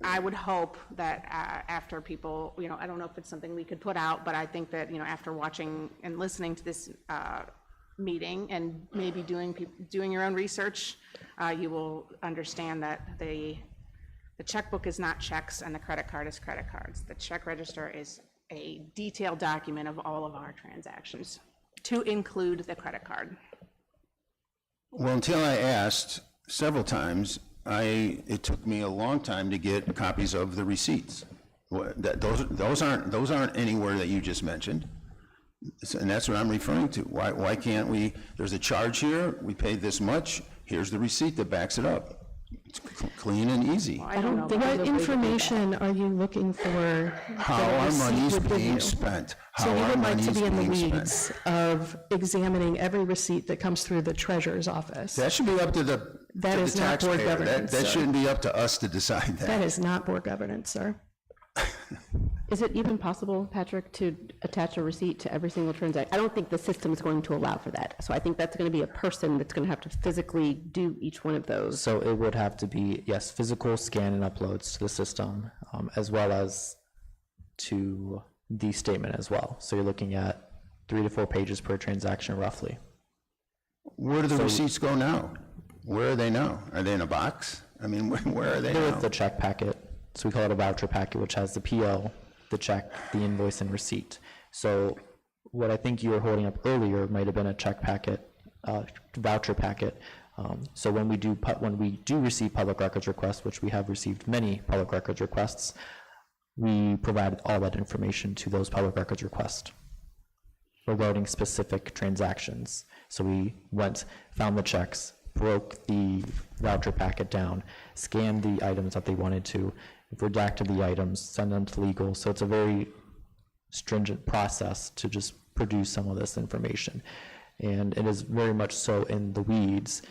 I would hope that after people, you know, I don't know if it's something we could put out, but I think that, you know, after watching and listening to this meeting and maybe doing your own research, you will understand that the checkbook is not checks and the credit card is credit cards. The check register is a detailed document of all of our transactions, to include the credit card. Well, until I asked several times, it took me a long time to get copies of the receipts. Those aren't anywhere that you just mentioned. And that's what I'm referring to. Why can't we, there's a charge here, we paid this much, here's the receipt that backs it up. It's clean and easy. I don't know. What information are you looking for? How that a our receipt money's would give being you? spent. How So we our would like to money's be in the being weeds spent. of examining every receipt that comes through the treasurer's office. That should be up to the That to the is not board taxpayer. governance, That sir. shouldn't be up to us to decide That that. is not board governance, sir. Is it even possible, Patrick, to attach a receipt to every single transaction? I don't think the system is going to allow for that. So I think that's going to be a person that's going to have to physically do each one of those. So it would have to be, yes, physical scan and uploads to the system, as well as to the statement as well. So you're looking at 3 to 4 pages per transaction roughly. Where do the receipts go now? Where are they now? Are they in a box? I mean, where are they They're now? with the check packet. So we call it a voucher packet, which has the PO, the check, the invoice, and receipt. So what I think you were holding up earlier might have been a check packet, voucher packet. So when we do receive public records requests, which we have received many public records requests, we provide all that information to those public records requests regarding specific transactions. So we found the checks, broke the voucher packet down, scanned the items that they wanted to, redacted the items, send them to legal. So it's a very stringent process to just produce some of this information. And it is very much so in the weeds.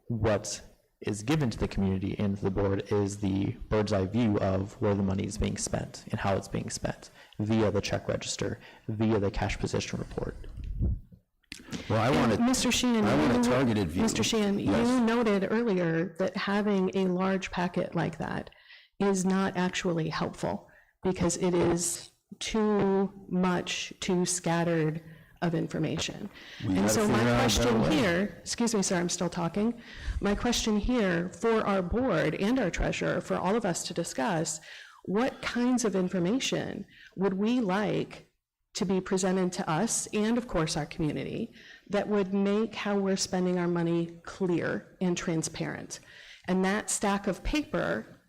What is given to the community and to the board is the bird's eye view of where the money is being spent and how it's being spent via the check register, via the cash position report. Well, I want Mr. Sheehan, I want a targeted view. Mr. Sheehan, Yes. you noted earlier that having a large packet like that is not actually helpful because it is too much, too scattered of information. And gotta so my figure out a better question way. here, excuse me, sir, I'm still talking. My question here for our board and our treasurer, for all of us to discuss, what kinds of information would we like to be presented to us and, of course, our community that would make how we're spending our money clear and transparent. And that stack of paper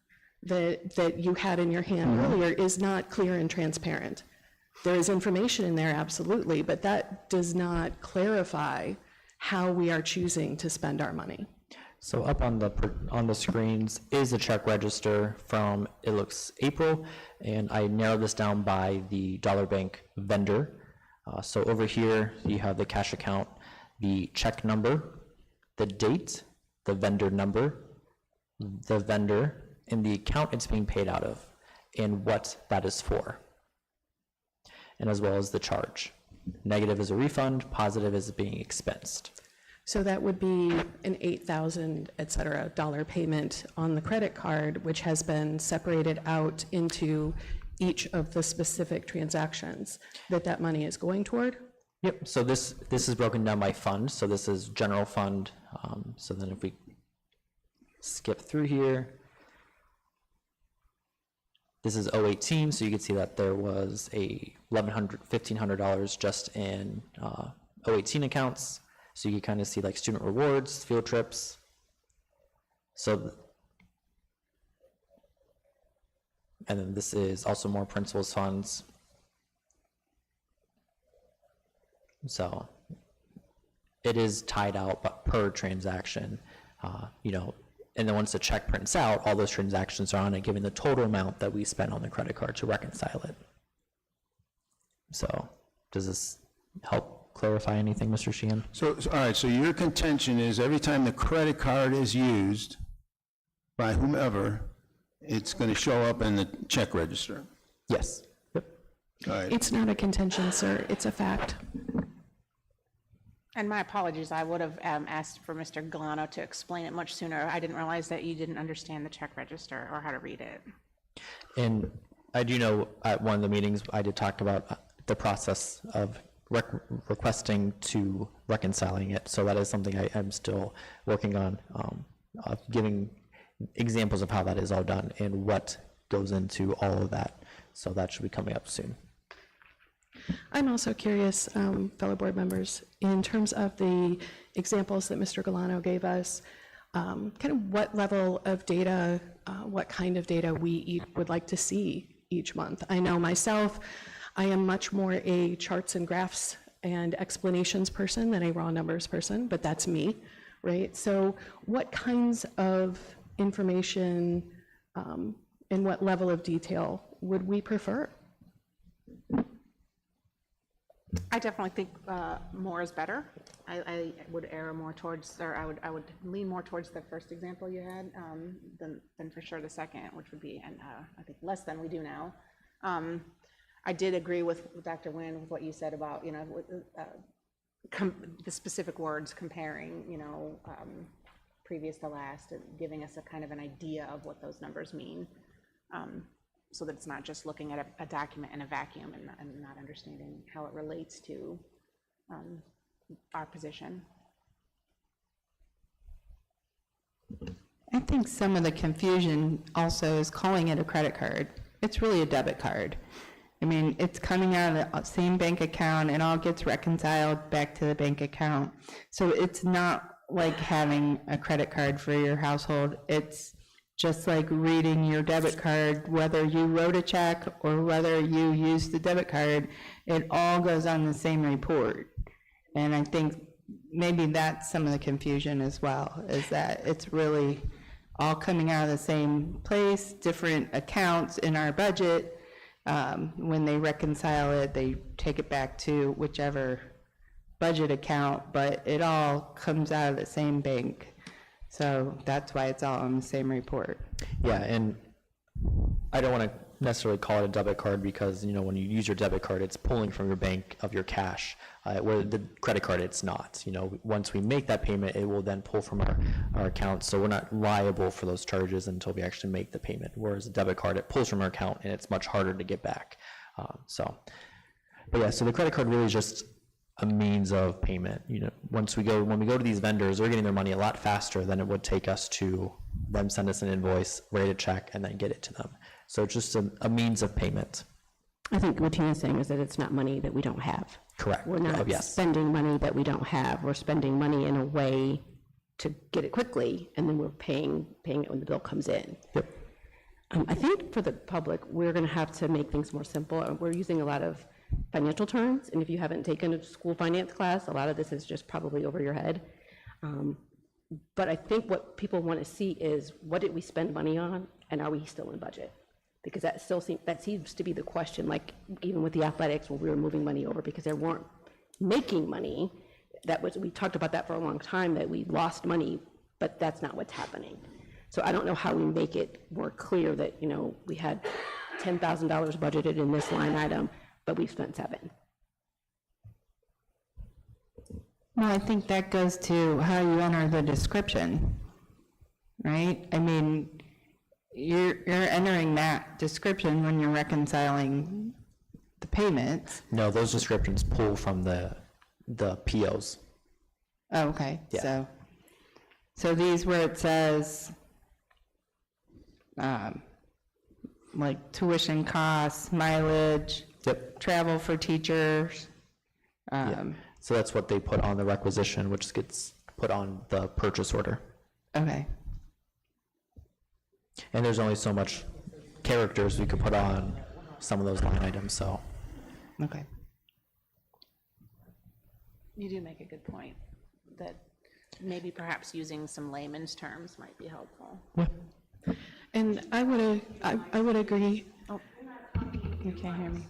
that you had in your hand earlier is not clear and transparent. There is information in there, absolutely, but that does not clarify how we are choosing to spend our money. So up on the screens is a check register from, it looks April, and I narrowed this down by the Dollar Bank vendor. So over here, you have the cash account, the check number, the date, the vendor number, the vendor, and the account it's being paid out of, and what that is for, and as well as the charge. Negative is a refund, positive is being expensed. So that would be an $8,000, et cetera, dollar payment on the credit card, which has been separated out into each of the specific transactions that money is going toward? Yep, so this is broken down by fund, so this is general fund. So then if we skip through here, this is 018, so you can see that there was a $1,500 just in 018 accounts. So you can kind of see like student rewards, field trips. So, and then this is also more principals funds. So it is tied out but per transaction, you know, and then once the check prints out, all those transactions are on it, giving the total amount that we spent on the credit card to reconcile it. So does this help clarify anything, Mr. Sheehan? So, all right, so your contention is every time the credit card is used by whomever, it's going to show up in the check register? Yes. Yep. All right. It's not a contention, sir, it's a fact. And my apologies, I would have asked for Mr. Galano to explain it much sooner. I didn't realize that you didn't understand the check register or how to read it. And I do know at one of the meetings, I did talk about the process of requesting to reconciling it. So that is something I am still working on, giving examples of how that is all done and what goes into all of that. So that should be coming up soon. I'm also curious, fellow board members, in terms of the examples that Mr. Galano gave us, kind of what level of data, what kind of data we would like to see each month. I know myself, I am much more a charts and graphs and explanations person than a raw numbers person, but that's me, right? So what kinds of information and what level of detail would we prefer? I definitely think more is better. I would err more towards, or I would lean more towards the first example you had than for sure the second, which would be, and I think less than we do now. I did agree with Dr. Nguyen with what you said about, you know, the specific words comparing, you know, previous to last, and giving us a kind of an idea of what those numbers mean, so that it's not just looking at a document in a vacuum and not understanding how it relates to our position. I think some of the confusion also is calling it a credit card. It's really a debit card. I mean, it's coming out of the same bank account, it all gets reconciled back to the bank account. So it's not like having a credit card for your household. It's just like reading your debit card, whether you wrote a check or whether you used the debit card, it all goes on the same report. And I think maybe that's some of the confusion as well, is that it's really all coming out of the same place, different accounts in our budget. When they reconcile it, they take it back to whichever budget account, but it all comes out of the same bank. So that's why it's all on the same report. Yeah, and I don't want to necessarily call it a debit card because, you know, when you use your debit card, it's pulling from your bank of your cash, where the credit card, it's not. You know, once we make that payment, it will then pull from our account, so we're not liable for those charges until we actually make the payment, whereas a debit card, it pulls from our account, and it's much harder to get back. But yeah, so the credit card really is just a means of payment. You know, when we go to these vendors, they're getting their money a lot faster than it would take us to them send us an invoice, write a check, and then get it to them. So it's just a means of payment. I think what Tina's saying is that it's not money that we don't have. Correct. We're not Yes. spending money that we don't have. We're spending money in a way to get it quickly, and then we're paying it when the bill comes in. Yep. I think for the public, we're going to have to make things more simple. We're using a lot of financial terms, and if you haven't taken a school finance class, a lot of this is just probably over your head. But I think what people want to see is, what did we spend money on, and are we still in budget? Because that seems to be the question, like even with the athletics, when we were moving money over because they weren't making money, we talked about that for a long time, that we lost money, but that's not what's happening. So I don't know how we make it more clear that, we had $10,000 budgeted in this line item, but we spent $7,000. Well, I think that goes to how you enter the description, right? I mean, you're entering that description when you're reconciling the payments. No, those descriptions pull from the POs. Oh, okay, Yeah. so these where it says, like tuition costs, mileage, Yep. travel for teachers. So that's what they put on the requisition, which gets put on the purchase order. Okay, And there's only so much characters we could put on some of those line items, so. okay. You do make a good point, that maybe perhaps using some layman's terms might be helpful. And I would agree. Oh, you can't hear me.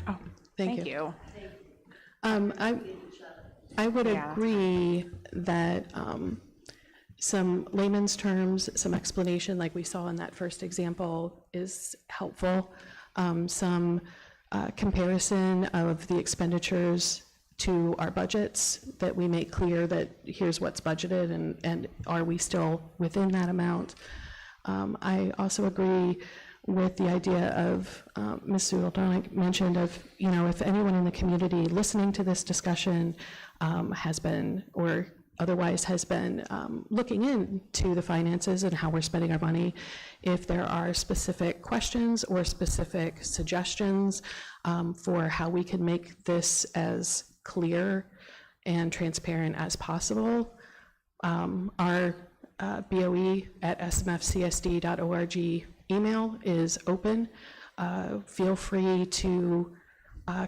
Oh, thank you. I would Yeah. agree that some layman's terms, some explanation like we saw in that first example is helpful. Some comparison of the expenditures to our budgets, that we make clear that here's what's budgeted and are we still within that amount. I also agree with the idea of, Ms. Sudol mentioned of, if anyone in the community listening to this discussion has been, or otherwise has been looking into the finances and how we're spending our money, if there are specific questions or specific suggestions for how we can make this as clear and transparent as possible, our BOE@smfcsd.org email is open. Feel free to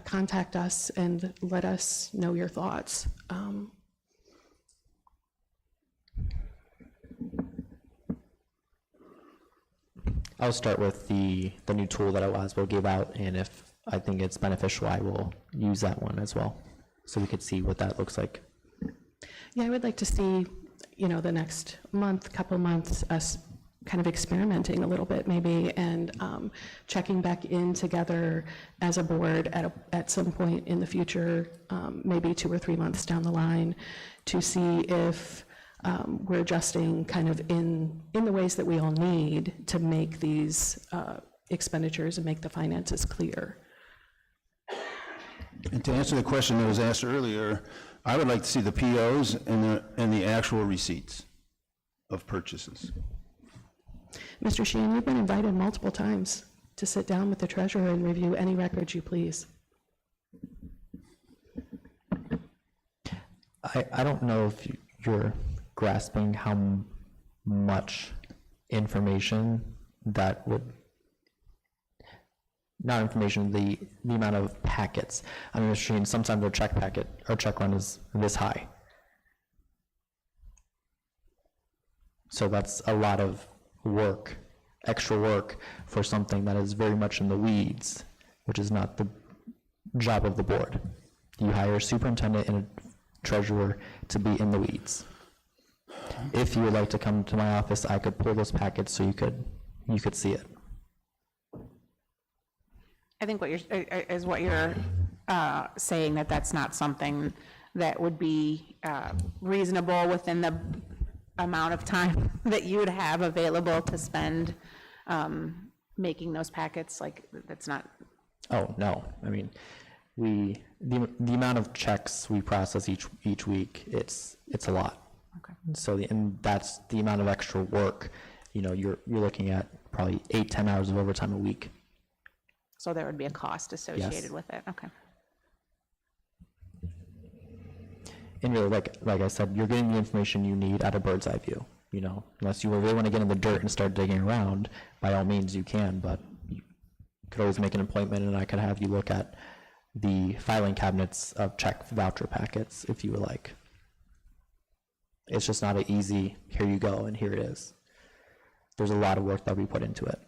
contact us and let us know your thoughts. I'll start with the new tool that OASBO gave out, and if I think it's beneficial, I will use that one as well, so we could see what that looks like. Yeah, I would like to see, the next month, couple months, us kind of experimenting a little bit maybe, and checking back in together as a board at some point in the future, maybe 2 or 3 months down the line, to see if we're adjusting kind of in the ways that we all need to make these expenditures and make the finances clear. And to answer the question that was asked earlier, I would like to see the POs and the actual receipts of purchases. Mr. Sheehan, you've been invited multiple times to sit down with the treasurer and review any records you please. I don't know if you're grasping how much information that would, not information, the amount of packets. I mean, Machine, sometimes their check packet or check run is this high. So that's a lot of work, extra work for something that is very much in the weeds, which is not the job of the board. You hire a superintendent and a treasurer to be in the weeds. If you would like to come to my office, I could pull those packets so you could see it. I think what you're saying, that's not something that would be reasonable within the amount of time that you would have available to spend making those packets, like, that's not. Oh, no, I mean, the amount of checks we process each week, it's a lot. Okay. So, and that's the amount of extra work, you're looking at probably 8-10 hours of overtime a week So there would be a cost associated with it, okay. And really, like I said, you're getting the information you need at a bird's eye view, you know, unless you really want to get in the dirt and start digging around, by all means you can, but you could always make an appointment and I could have you look at the filing cabinets of check voucher packets if you would like. It's just not an easy, here you go, and here it is. There's a lot of work that we put into it.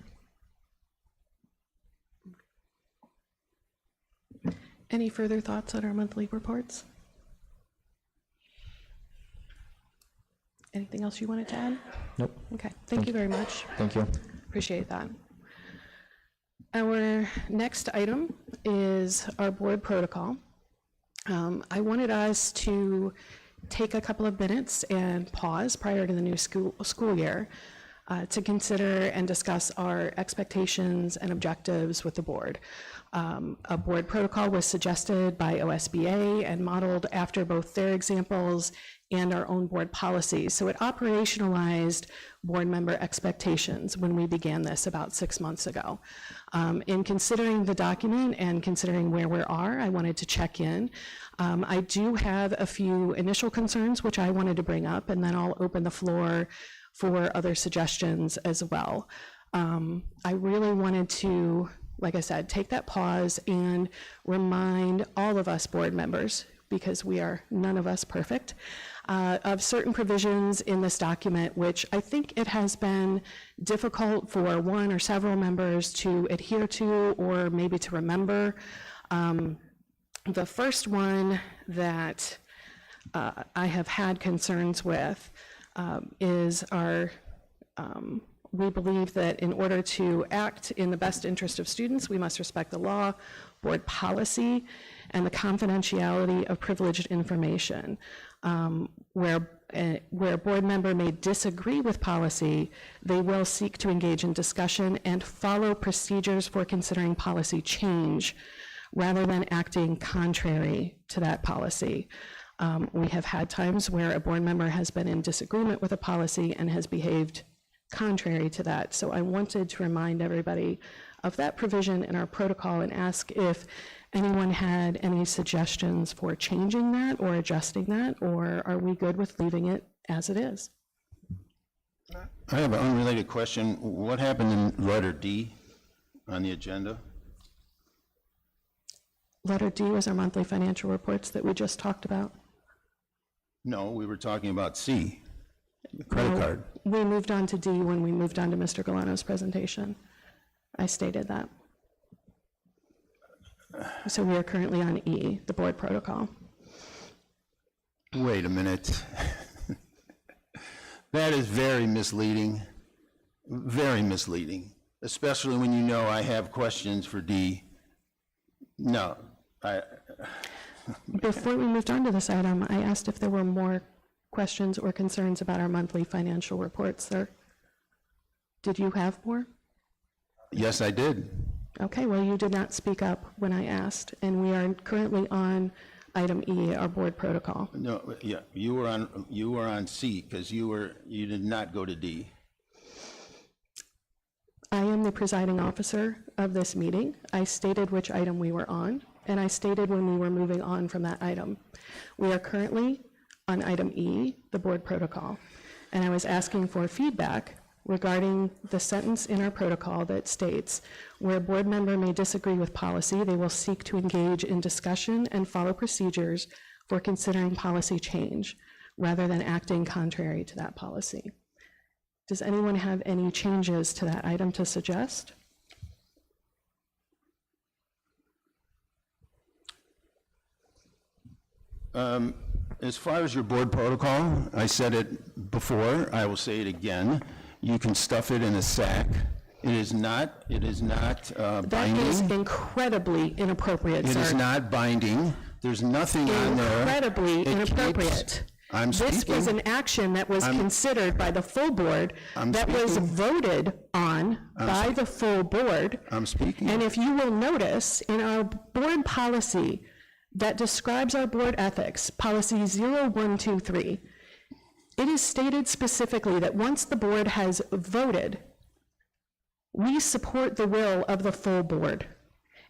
Any further thoughts on our monthly reports? Anything else you wanted to add? Nope. Okay, thank you very much. Thank you. Appreciate that. Our next item is our board protocol. I wanted us to take a couple of minutes and pause prior to the new school year to consider and discuss our expectations and objectives with the board. A board protocol was suggested by OSBA and modeled after both their examples and our own board policies. So it operationalized board member expectations when we began this about 6 months ago. In considering the document and considering where we are, I wanted to check in. I do have a few initial concerns which I wanted to bring up, and then I'll open the floor for other suggestions as well. I really wanted to, like I said, take that pause and remind all of us board members, because we are none of us perfect, of certain provisions in this document, which I think it has been difficult for one or several members to adhere to or maybe to remember. The first one that I have had concerns with is our, we believe that in order to act in the best interest of students, we must respect the law, board policy, and the confidentiality of privileged information. Where a board member may disagree with policy, they will seek to engage in discussion and follow procedures for considering policy change rather than acting contrary to that policy. We have had times where a board member has been in disagreement with a policy and has behaved contrary to that. So I wanted to remind everybody of that provision in our protocol and ask if anyone had any suggestions for changing that or adjusting that, or are we good with leaving it as it is? I have an unrelated question. What happened in letter D on the agenda? Letter D was our monthly financial reports that we just talked about. No, we were talking about C, the credit card. We moved on to D when we moved on to Mr. Galano's presentation. I stated that. So we are currently on E, the board protocol. Wait a minute. That is very misleading, especially when you know I have questions for D. No, Before we moved on to this item, I asked if there were more questions or concerns about our monthly financial reports, sir. Did you have more? Yes, I did. Okay, well, you did not speak up when I asked, and we are currently on item E, our board protocol. No, yeah, you were on C because you did not go to D. I am the presiding officer of this meeting. I stated which item we were on, and I stated when we were moving on from that item. We are currently on item E, the board protocol, and I was asking for feedback regarding the sentence in our protocol that states, where a board member may disagree with policy, they will seek to engage in discussion and follow procedures for considering policy change, rather than acting contrary to that policy. Does anyone have any changes to that item to suggest? As far as your board protocol, I said it before, I will say it again. You can stuff it in a sack. It is not binding. That is incredibly inappropriate, sir. It is not binding. There's nothing on there. Incredibly It inappropriate. I'm This was speaking. an action that was considered by the full board, that was speaking. voted on by the full board. I'm speaking. And if you will notice, in our board policy that describes our board ethics, policy 0123, it is stated specifically that once the board has voted, we support the will of the full board.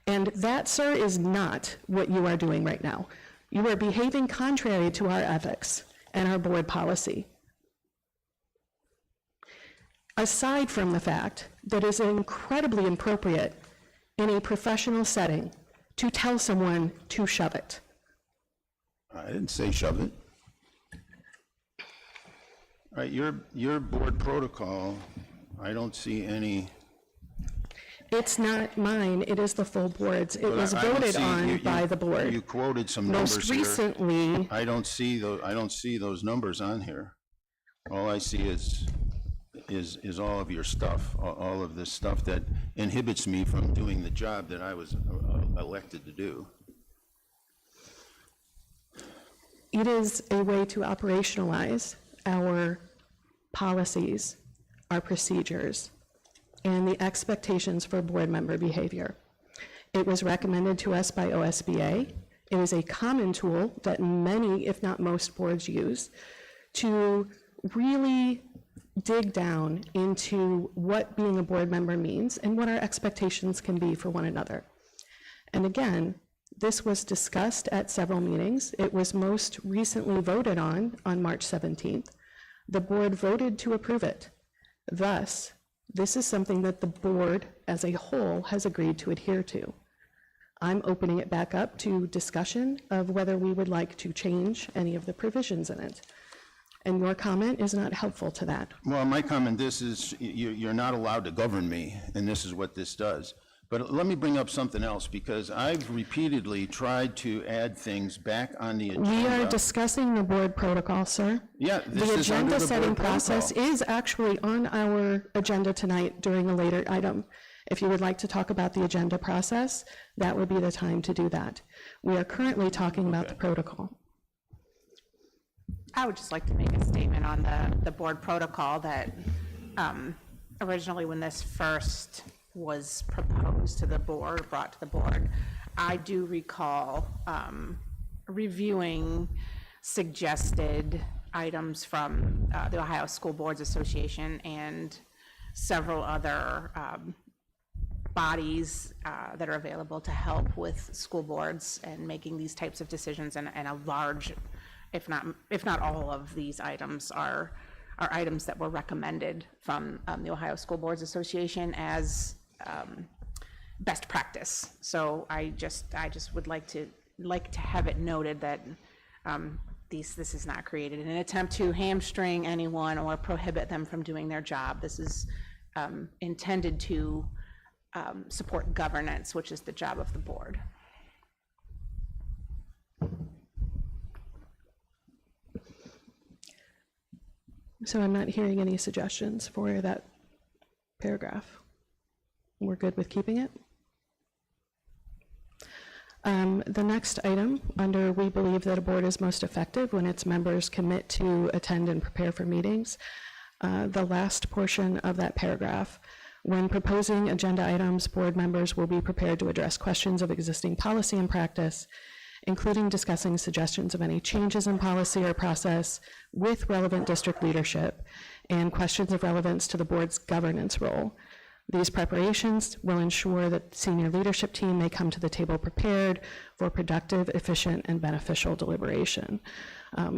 And that, sir, is not what you are doing right now. You are behaving contrary to our ethics and our board policy. Aside from the fact that it is incredibly inappropriate in a professional setting to tell someone to shove it. I didn't say shove it. All right, your board protocol, I don't see any. It's not mine, it is the full board's. It But was I don't voted see- on you- by the board. You quoted some numbers Most here. recently, I don't see those numbers on here. All I see is all of your stuff, all of this stuff that inhibits me from doing the job that I was elected to do. it is a way to operationalize our policies, our procedures, and the expectations for board member behavior. It was recommended to us by OSBA. It is a common tool that many, if not most, boards use to really dig down into what being a board member means and what our expectations can be for one another. And again, this was discussed at several meetings. It was most recently voted on March 17th. The board voted to approve it. Thus, this is something that the board as a whole has agreed to adhere to. I'm opening it back up to discussion of whether we would like to change any of the provisions in it. And your comment is not helpful to that. Well, my comment, this is, you're not allowed to govern me, and this is what this does. But let me bring up something else, because I've repeatedly tried to add things back on the agenda. We are discussing the board protocol, sir. Yeah, this The is under agenda the setting board process protocol. is actually on our agenda tonight during a later item. If you would like to talk about the agenda process, that would be the time to do that. We are currently talking about the protocol. I would just like to make a statement on the board protocol that originally when this first was proposed to the board, brought to the board, I do recall reviewing suggested items from the Ohio School Boards Association and several other bodies that are available to help with school boards and making these types of decisions, and a large, if not all of these items are items that were recommended from the Ohio School Boards Association as best practice. So I just would like to have it noted that this is not created in an attempt to hamstring anyone or prohibit them from doing their job. This is intended to support governance, which is the job of the board. So I'm not hearing any suggestions for that paragraph. We're good with keeping it? The next item, under we believe that a board is most effective when its members commit to attend and prepare for meetings. The last portion of that paragraph, when proposing agenda items, board members will be prepared to address questions of existing policy and practice, including discussing suggestions of any changes in policy or process with relevant district leadership and questions of relevance to the board's governance role. These preparations will ensure that the senior leadership team may come to the table prepared for productive, efficient, and beneficial deliberation.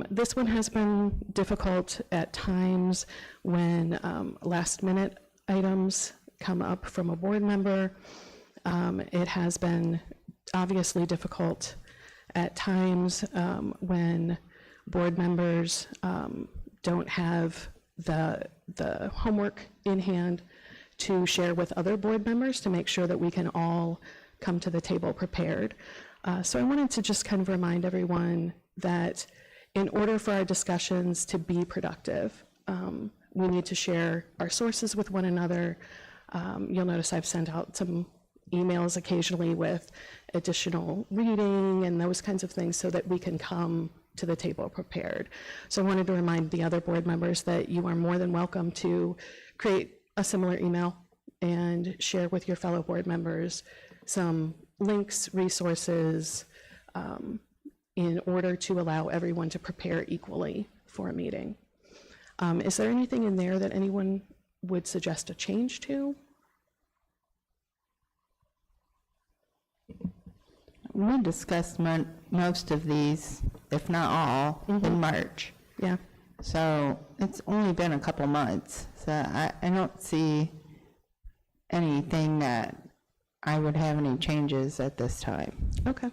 This one has been difficult at times when last-minute items come up from a board member. It has been obviously difficult at times when board members don't have the homework in hand to share with other board members to make sure that we can all come to the table prepared. So I wanted to just kind of remind everyone that in order for our discussions to be productive, we need to share our sources with one another. You'll notice I've sent out some emails occasionally with additional reading and those kinds of things so that we can come to the table prepared. So I wanted to remind the other board members that you are more than welcome to create a similar email and share with your fellow board members some links, resources, in order to allow everyone to prepare equally for a meeting. Is there anything in there that anyone would suggest a change to? we discussed most of these, if not all, in March. Yeah. So it's only been a couple months, so I don't see anything that I would have any changes at this time. Okay.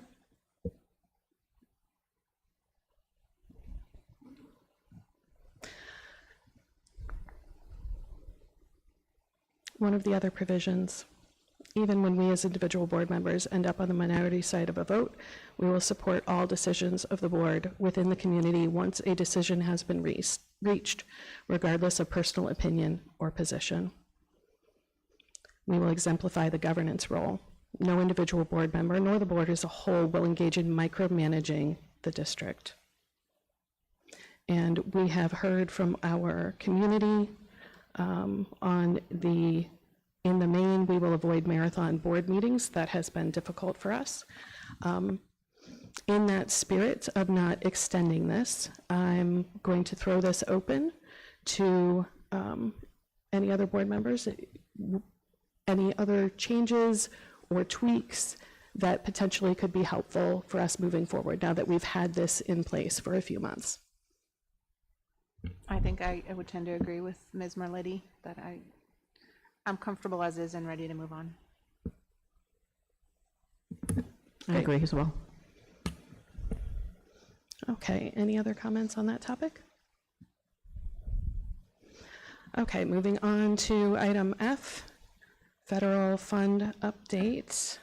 One of the other provisions, even when we as individual board members end up on the minority side of a vote, we will support all decisions of the board within the community once a decision has been reached, regardless of personal opinion or position. We will exemplify the governance role. No individual board member nor the board as a whole will engage in micromanaging the district. And we have heard from our community in the main, we will avoid marathon board meetings. That has been difficult for us. In that spirit of not extending this, I'm going to throw this open to any other board members, any other changes or tweaks that potentially could be helpful for us moving forward now that we've had this in place for a few months. I think I would tend to agree with Ms. Merletti that I'm comfortable as is and ready to move on. I agree as well. Okay, any other comments on that topic? Okay, moving on to item F, federal fund updates.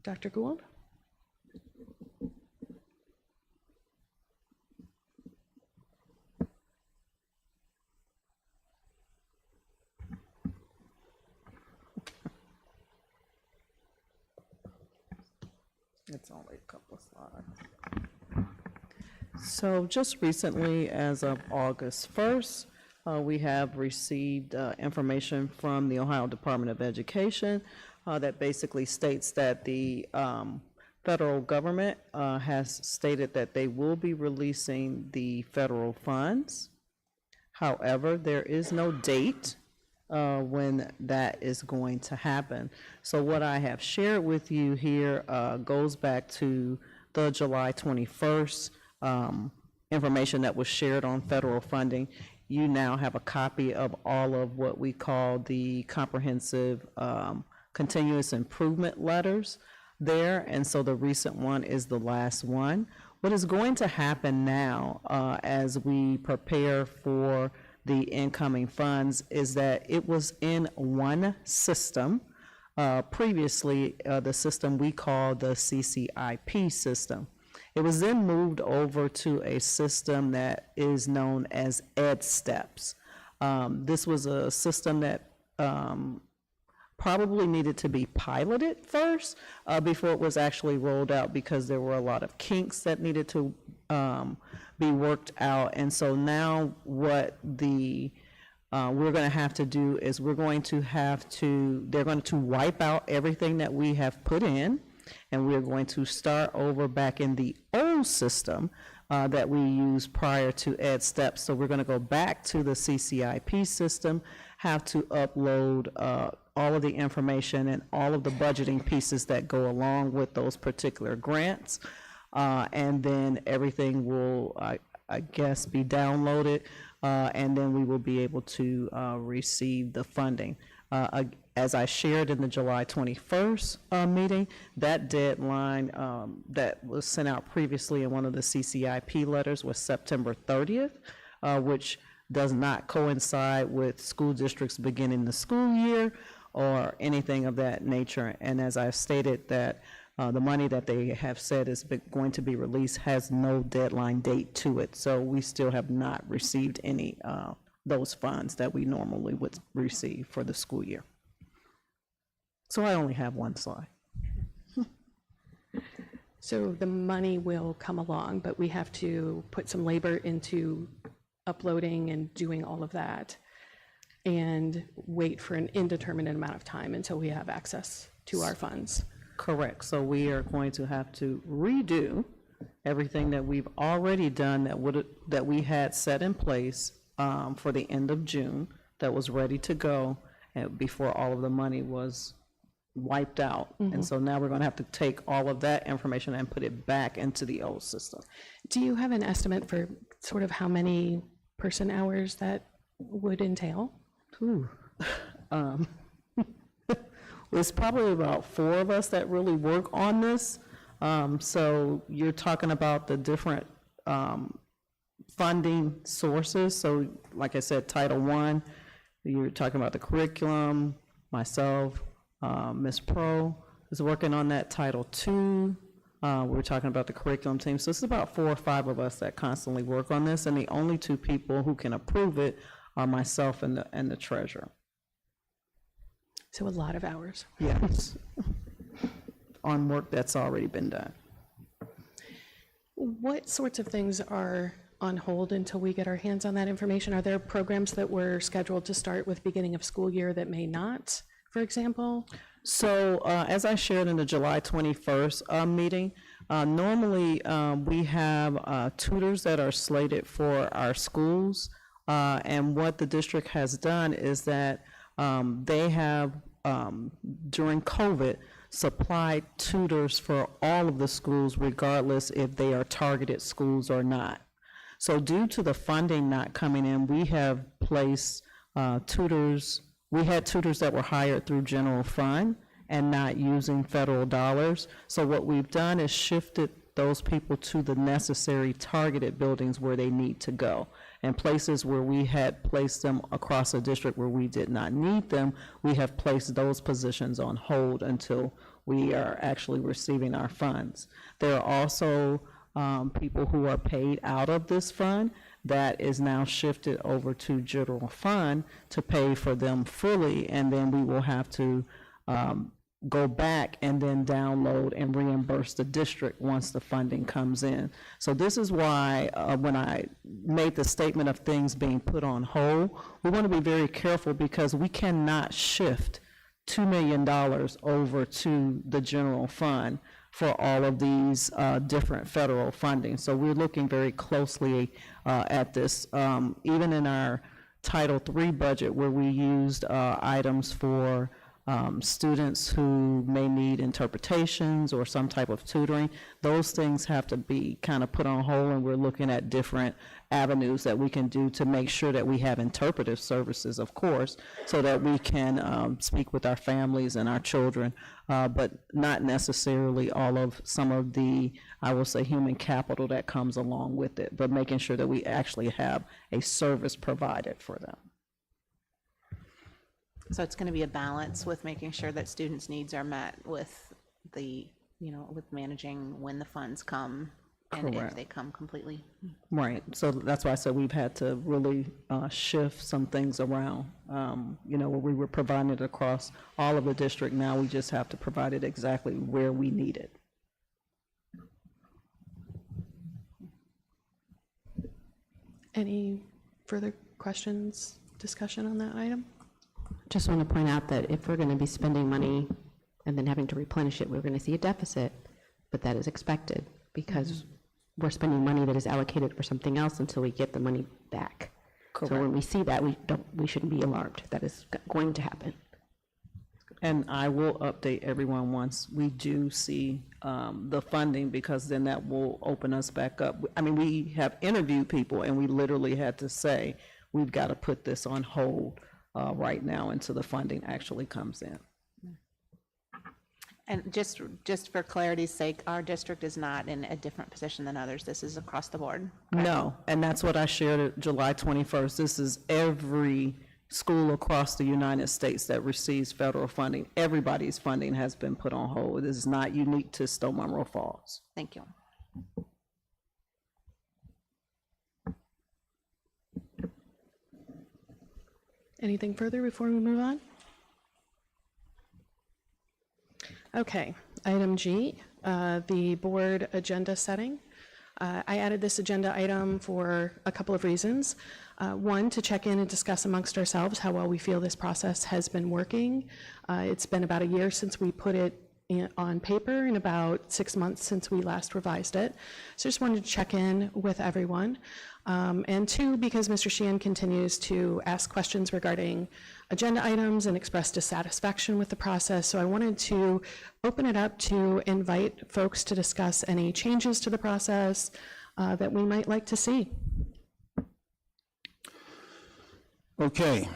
Dr. Gould? It's only a couple of slides. So just recently, as of August 1st, we have received information from the Ohio Department of Education that basically states that the federal government has stated that they will be releasing the federal funds. However, there is no date when that is going to happen. So what I have shared with you here goes back to the July 21st information that was shared on federal funding. You now have a copy of all of what we call the comprehensive continuous improvement letters there, and so the recent one is the last one. What is going to happen now as we prepare for the incoming funds is that it was in one system. Previously, the system we call the CCIP system. It was then moved over to a system that is known as EdSteps. This was a system that probably needed to be piloted first before it was actually rolled out, because there were a lot of kinks that needed to be worked out. And so now what we're going to have to do is they're going to wipe out everything that we have put in, and we're going to start over back in the old system that we used prior to EdSteps. So we're going to go back to the CCIP system, have to upload all of the information and all of the budgeting pieces that go along with those particular grants, and then everything will, I guess, be downloaded, and then we will be able to receive the funding. As I shared in the July 21st meeting, that deadline that was sent out previously in one of the CCIP letters was September 30th, which does not coincide with school districts beginning the school year or anything of that nature. And as I've stated, that the money that they have said is going to be released has no deadline date to it. So we still have not received any those funds that we normally would receive for the school year. So I only have one slide. So the money will come along, but we have to put some labor into uploading and doing all of that and wait for an indeterminate amount of time until we have access to our funds. Correct. So we are going to have to redo everything that we've already done that we had set in place for the end of June, that was ready to go before all of the money was wiped out. And so now we're going to have to take all of that information and put it back into the old system. Do you have an estimate for sort of how many person hours that would entail? It's probably about 4 of us that really work on this. So you're talking about the different funding sources. So like I said, Title I, you're talking about the curriculum, myself, Ms. Pro is working on that. Title II, we're talking about the curriculum team. So it's about 4 or 5 of us that constantly work on this, and the only 2 people who can approve it are myself and the treasurer. So a lot of hours. Yes. On work that's already been done. What sorts of things are on hold until we get our hands on that information? Are there programs that were scheduled to start with beginning of school year that may not, for example? So as I shared in the July 21st meeting, normally we have tutors that are slated for our schools. And what the district has done is that they have, during COVID, supplied tutors for all of the schools, regardless if they are targeted schools or not. So due to the funding not coming in, we have placed tutors. We had tutors that were hired through general fund and not using federal dollars. So what we've done is shifted those people to the necessary targeted buildings where they need to go. And places where we had placed them across the district where we did not need them, we have placed those positions on hold until we are actually receiving our funds. There are also people who are paid out of this fund that is now shifted over to general fund to pay for them fully, and then we will have to go back and then download and reimburse the district once the funding comes in. So this is why when I made the statement of things being put on hold, we want to be very careful because we cannot shift $2 million over to the general fund for all of these different federal funding. So we're looking very closely at this. Even in our Title III budget, where we used items for students who may need interpretations or some type of tutoring, those things have to be kind of put on hold, and we're looking at different avenues that we can do to make sure that we have interpretive services, of course, so that we can speak with our families and our children, but not necessarily all of some of the, I will say, human capital that comes along with it, but making sure that we actually have a service provided for them. So it's going to be a balance with making sure that students' needs are met with the, with managing when the funds come and if they come completely. Right. So that's why I said we've had to really shift some things around. Where we were providing it across all of the district, now we just have to provide it exactly where we need it. Any further questions, discussion on that item? Just want to point out that if we're going to be spending money and then having to replenish it, we're going to see a deficit, but that is expected because we're spending money that is allocated for something else until we get the money back. Correct. So when we see that, we shouldn't be alarmed. That is going to happen. And I will update everyone once we do see the funding, because then that will open us back up. I mean, we have interviewed people and we literally had to say, we've got to put this on hold right now until the funding actually comes in. And just for clarity's sake, our district is not in a different position than others. This is across the board. Correct? No, and that's what I shared at July 21st. This is every school across the United States that receives federal funding. Everybody's funding has been put on hold. This is not unique to Stow-Munroe Falls. Thank you. Anything further before we move on? Okay, item G, the board agenda setting. I added this agenda item for a couple of reasons. One, to check in and discuss amongst ourselves how well we feel this process has been working. It's been about a year since we put it on paper in about 6 months since we last revised it. So just wanted to check in with everyone. And two, because Mr. Sheehan continues to ask questions regarding agenda items and express dissatisfaction with the process. So I wanted to open it up to invite folks to discuss any changes to the process that we might like to see. Okay.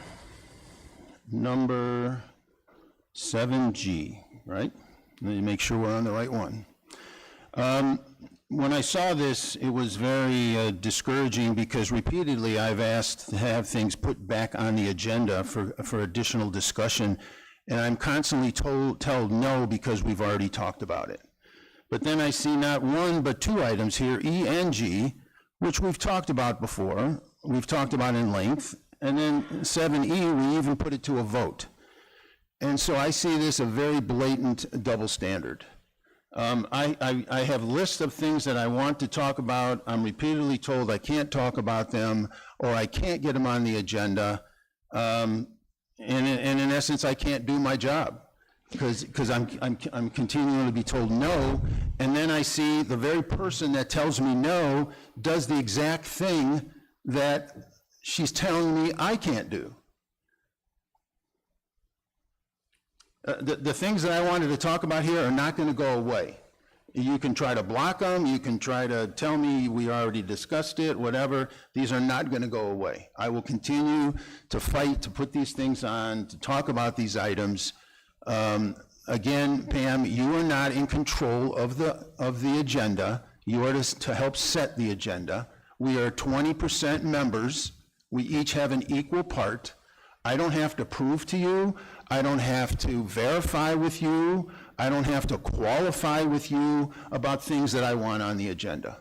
Number 7G, right? Let me make sure we're on the right one. When I saw this, it was very discouraging because repeatedly I've asked to have things put back on the agenda for additional discussion, and I'm constantly told no because we've already talked about it. But then I see not one but two items here, E and G, which we've talked about before, we've talked about in length, and then 7E, we even put it to a vote. And so I see this a very blatant double standard. I have lists of things that I want to talk about. I'm repeatedly told I can't talk about them, or I can't get them on the agenda. And in essence, I can't do my job because I'm continuing to be told no. And then I see the very person that tells me no does the exact thing that she's telling me I can't do. The things that I wanted to talk about here are not going to go away. You can try to block them, you can try to tell me we already discussed it, whatever. These are not going to go away. I will continue to fight to put these things on, to talk about these items. Again, Pam, you are not in control of the agenda. You are to help set the agenda. We are 20% members. We each have an equal part. I don't have to prove to you, I don't have to verify with you, I don't have to qualify with you about things that I want on the agenda.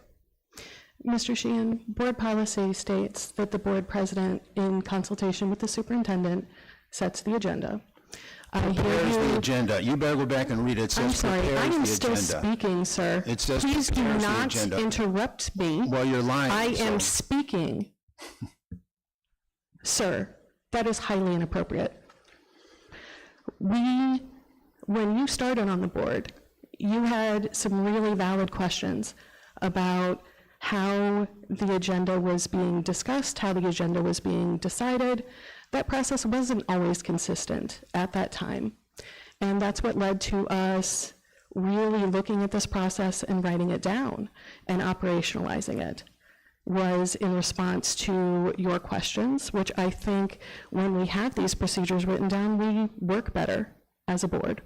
Mr. Sheehan, board policy states that the board president, in consultation with the superintendent, sets the agenda. I hear Prepares the you. agenda. You better go back and read it. It says I'm sorry, I prepares am the still agenda. speaking, sir. It says Please do prepares the not agenda. interrupt me. Well, you're lying. I am so- speaking. Sir, that is highly inappropriate. When you started on the board, you had some really valid questions about how the agenda was being discussed, how the agenda was being decided. That process wasn't always consistent at that time. And that's what led to us really looking at this process and writing it down and operationalizing it, was in response to your questions, which I think when we have these procedures written down, we work better as a board.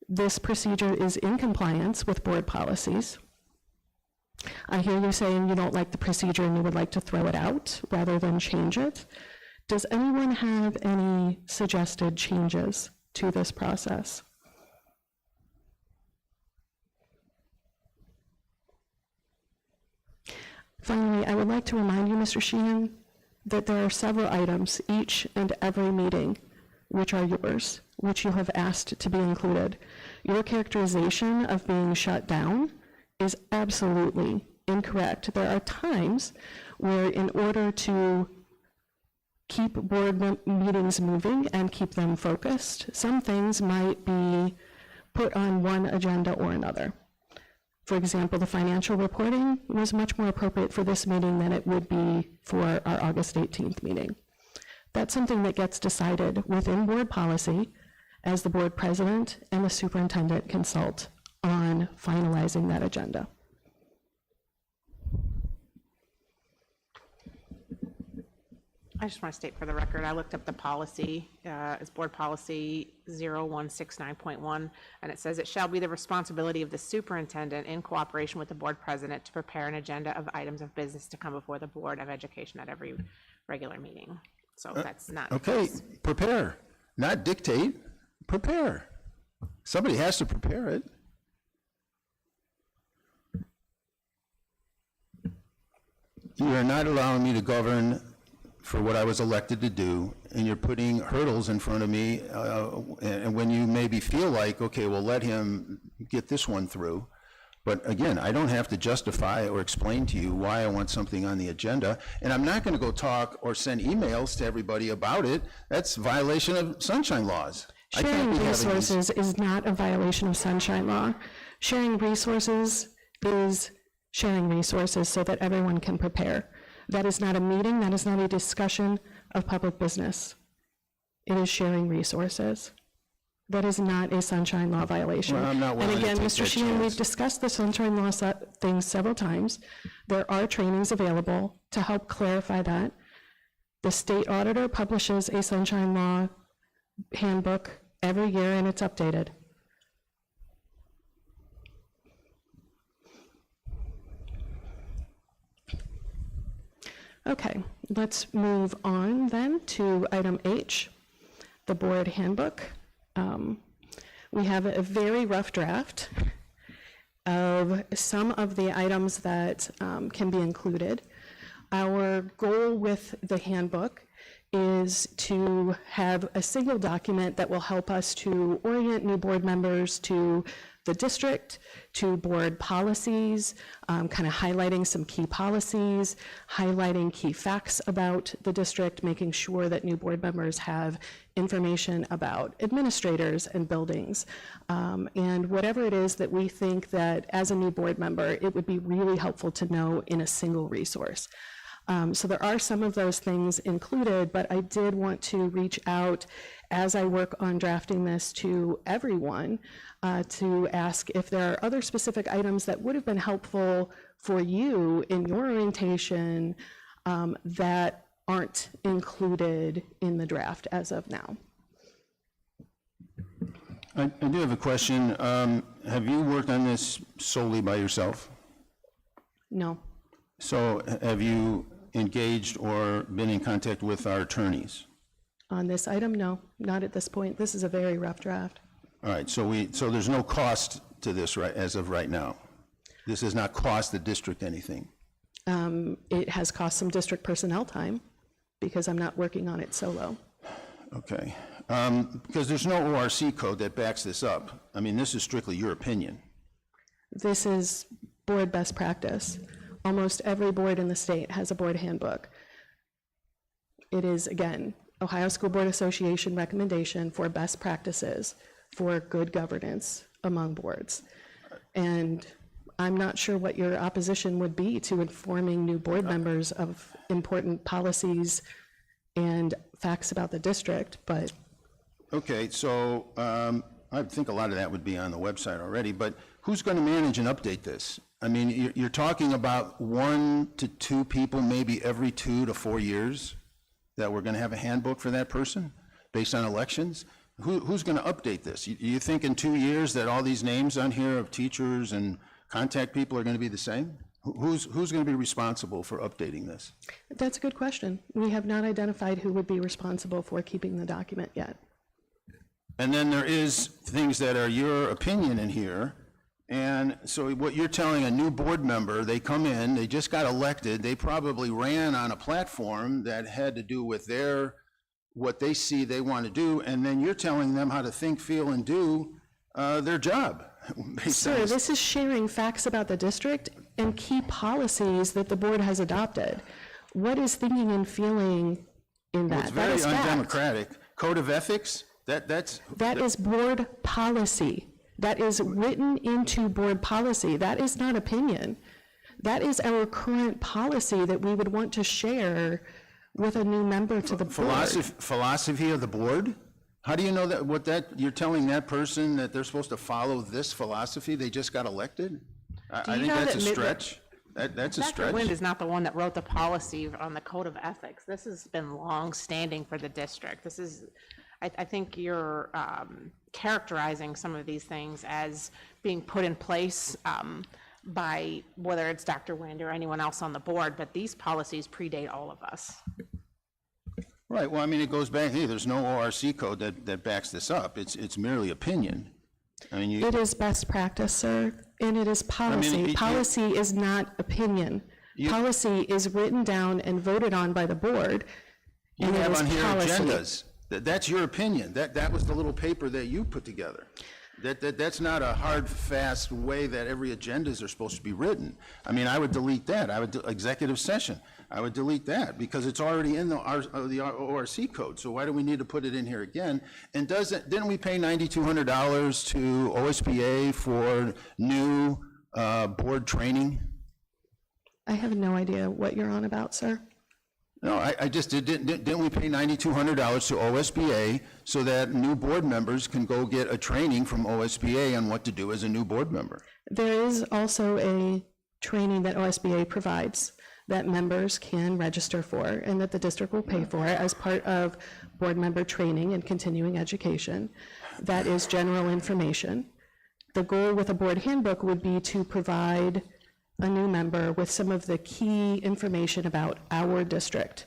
This procedure is in compliance with board policies. I hear you saying you don't like the procedure and you would like to throw it out rather than change it. Does anyone have any suggested changes to this process? Finally, I would like to remind you, Mr. Sheehan, that there are several items each and every meeting which are yours, which you have asked to be included. Your characterization of being shut down is absolutely incorrect. There are times where, in order to keep board meetings moving and keep them focused, some things might be put on one agenda or another. For example, the financial reporting was much more appropriate for this meeting than it would be for our August 18th meeting. That's something that gets decided within board policy as the board president and the superintendent consult on finalizing that agenda. I just want to state for the record, I looked up the policy, it's board policy 0169.1, and it says it shall be the responsibility of the superintendent in cooperation with the board president to prepare an agenda of items of business to come before the Board of Education at every regular meeting. So that's not. Okay, prepare, not dictate, prepare. Somebody has to prepare it. You are not allowing me to govern for what I was elected to do, and you're putting hurdles in front of me, and when you maybe feel like, okay, well, let him get this one through. But again, I don't have to justify or explain to you why I want something on the agenda, and I'm not going to go talk or send emails to everybody about it. That's violation of sunshine laws. I can't Sharing be having these- resources is not a violation of sunshine law. Sharing resources is sharing resources so that everyone can prepare. That is not a meeting, that is not a discussion of public business. It is sharing resources. That is not a sunshine law violation. Well, I'm not willing And to again, take Mr. that Sheehan, chance. we've discussed the sunshine law thing several times. There are trainings available to help clarify that. The state auditor publishes a sunshine law handbook every year, and it's updated. Okay, let's move on then to item H, the board handbook. We have a very rough draft of some of the items that can be included. Our goal with the handbook is to have a single document that will help us to orient new board members to the district, to board policies, kind of highlighting some key policies, highlighting key facts about the district, making sure that new board members have information about administrators and buildings, and whatever it is that we think that as a new board member, it would be really helpful to know in a single resource. So there are some of those things included, but I did want to reach out as I work on drafting this to everyone to ask if there are other specific items that would have been helpful for you in your orientation that aren't included in the draft as of now. I do have a question. Have you worked on this solely by yourself? No. So have you engaged or been in contact with our attorneys? On this item, no, not at this point. This is a very rough draft. All right, so there's no cost to this right as of right now? This does not cost the district anything? It has cost some district personnel time because I'm not working on it solo. Okay, because there's no ORC code that backs this up. I mean, this is strictly your opinion. This is board best practice. Almost every board in the state has a board handbook. It is, again, Ohio School Board Association recommendation for best practices for good governance among boards. And I'm not sure what your opposition would be to informing new board members of important policies and facts about the district, but. Okay, so I think a lot of that would be on the website already, but who's going to manage and update this? I mean, you're talking about 1 to 2 people, maybe every 2 to 4 years, that we're going to have a handbook for that person based on elections? Who's going to update this? You think in 2 years that all these names on here of teachers and contact people are going to be the same? Who's going to be responsible for updating this? That's a good question. We have not identified who would be responsible for keeping the document yet. And then there is things that are your opinion in here. And so what you're telling a new board member, they come in, they just got elected, they probably ran on a platform that had to do with what they see they want to do, and then you're telling them how to think, feel, and do their job. Sir, this is sharing facts about the district and key policies that the board has adopted. What is thinking and feeling in that? It's That very is fact. undemocratic. Code of ethics, That is board policy. That is written into board policy. That is not opinion. That is our current policy that we would want to share with a new member to the board. philosophy of the board? How do you know that you're telling that person that they're supposed to follow this philosophy? They just got elected? I think that's a stretch. That's a Dr. stretch. Wind is not the one that wrote the policy on the code of ethics. This has been long-standing for the district. This is, I think you're characterizing some of these things as being put in place by whether it's Dr. Wind or anyone else on the board, but these policies predate all of us. Right, well, I mean, it goes back, hey, there's no ORC code that backs this up. It's merely opinion. I mean, It is best practice, sir, and it is policy. Policy is not opinion. Policy is written down and voted on by the board, you and it have is on here policy. agendas. That's your opinion. That was the little paper that you put together. That's not a hard, fast way that every agendas are supposed to be written. I mean, I would delete that. Executive session, I would delete that because it's already in the ORC code. So why do we need to put it in here again? And didn't we pay $9,200 to OSBA for new board training? I have no idea what you're on about, sir. No, I just, didn't we pay $9,200 to OSBA so that new board members can go get a training from OSBA on what to do as a new board member? There is also a training that OSBA provides that members can register for and that the district will pay for as part of board member training and continuing education. That is general information. The goal with a board handbook would be to provide a new member with some of the key information about our district,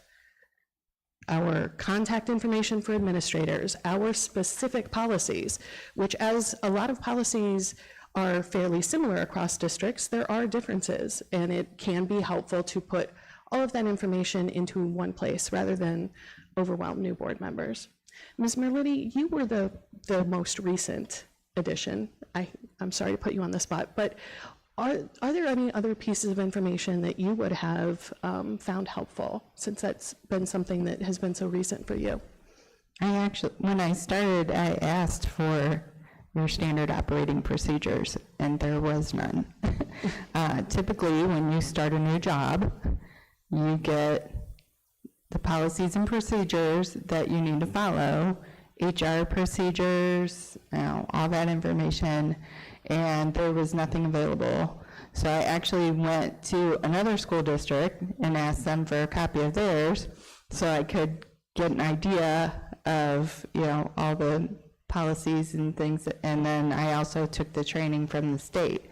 our contact information for administrators, our specific policies, which, as a lot of policies are fairly similar across districts, there are differences, and it can be helpful to put all of that information into one place rather than overwhelm new board members. Ms. Merlity, you were the most recent addition. I'm sorry to put you on the spot, but are there any other pieces of information that you would have found helpful, since that's been something that has been so recent for you? When I started, I asked for your standard operating procedures, and there was none. Typically, when you start a new job, you get the policies and procedures that you need to follow, HR procedures, all that information, and there was nothing available. So I actually went to another school district and asked them for a copy of theirs so I could get an idea of, all the policies and things, and then I also took the training from the state.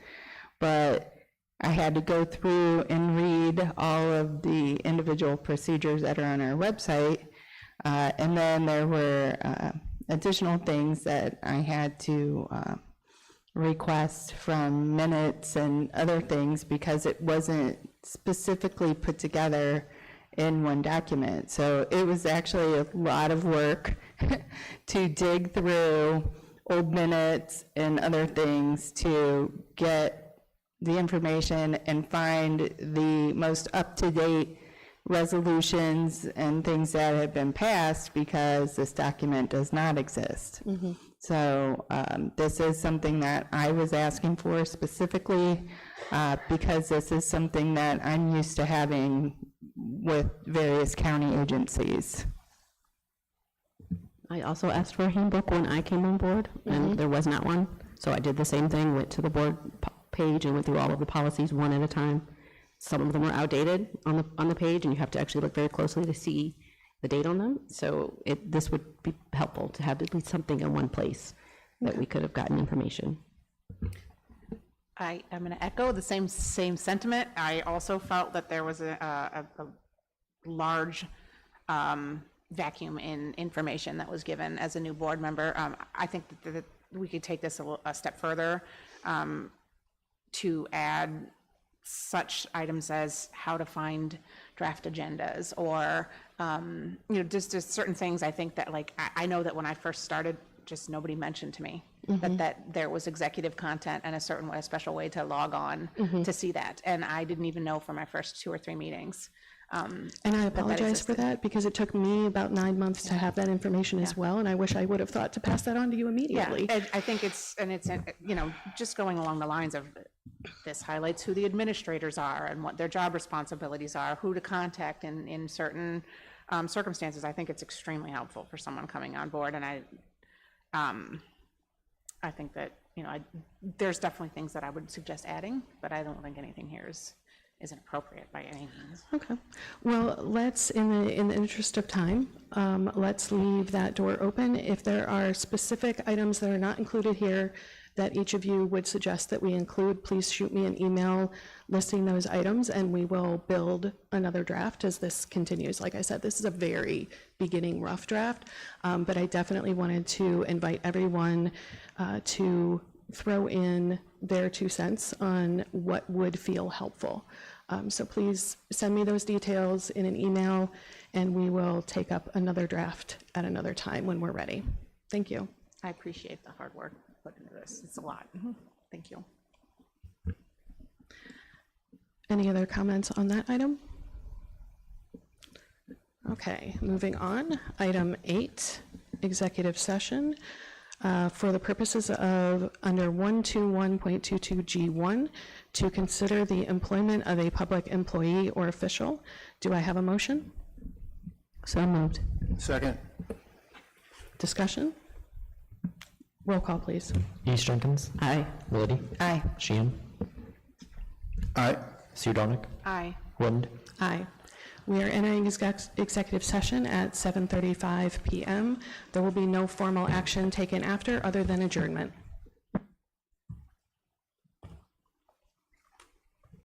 But I had to go through and read all of the individual procedures that are on our website, and then there were additional things that I had to request from minutes and other things because it wasn't specifically put together in one document. So it was actually a lot of work to dig through old minutes and other things to get the information and find the most up-to-date resolutions and things that have been passed because this document does not exist. Mm-hmm. So this is something that I was asking for specifically because this is something that I'm used to having with various county agencies. I also asked for a handbook when I came on board, and there was not one. So I did the same thing, went to the board page and went through all of the policies one at a time. Some of them are outdated on the page, and you have to actually look very closely to see the date on them. So this would be helpful to have at least something in one place that we could have gotten information. I'm going to echo the same sentiment. I also felt that there was a large vacuum in information that was given as a new board member. I think that we could take this a step further to add such items as how to find draft agendas, or just certain things. I think that, like, I know that when I first started, just nobody mentioned to me that there was executive content and a certain way, a special way to log on to see that, and I didn't even know for my first 2 or 3 meetings. And I apologize for that because it took me about 9 months to have that information as well, and I wish I would have thought to pass that on to you immediately. Yeah, I think it's just going along the lines of this highlights who the administrators are and what their job responsibilities are, who to contact in certain circumstances. I think it's extremely helpful for someone coming on board, and I think that there's definitely things that I would suggest adding, but I don't think anything here isn't appropriate by any means. Okay. Well, let's, in the interest of time, let's leave that door open. If there are specific items that are not included here that each of you would suggest that we include, please shoot me an email listing those items, and we will build another draft as this continues. Like I said, this is a very beginning rough draft, but I definitely wanted to invite everyone to throw in their 2 cents on what would feel helpful. So please send me those details in an email, and we will take up another draft at another time when we're ready. Thank you. I appreciate the hard work. put into this. It's a lot. Thank you. Any other comments on that item? Okay, moving on. Item 8, executive session. For the purposes of under 121.22G1, to consider the employment of a public employee or official. Do I have a motion? So moved. Second. Discussion? Roll call, please. East Jenkins. Aye. Liddy. Aye. Sheehan. Aye. Sudonic. Aye. Wind. Aye. We are entering executive session at 7:35 PM. There will be no formal action taken after other than adjournment.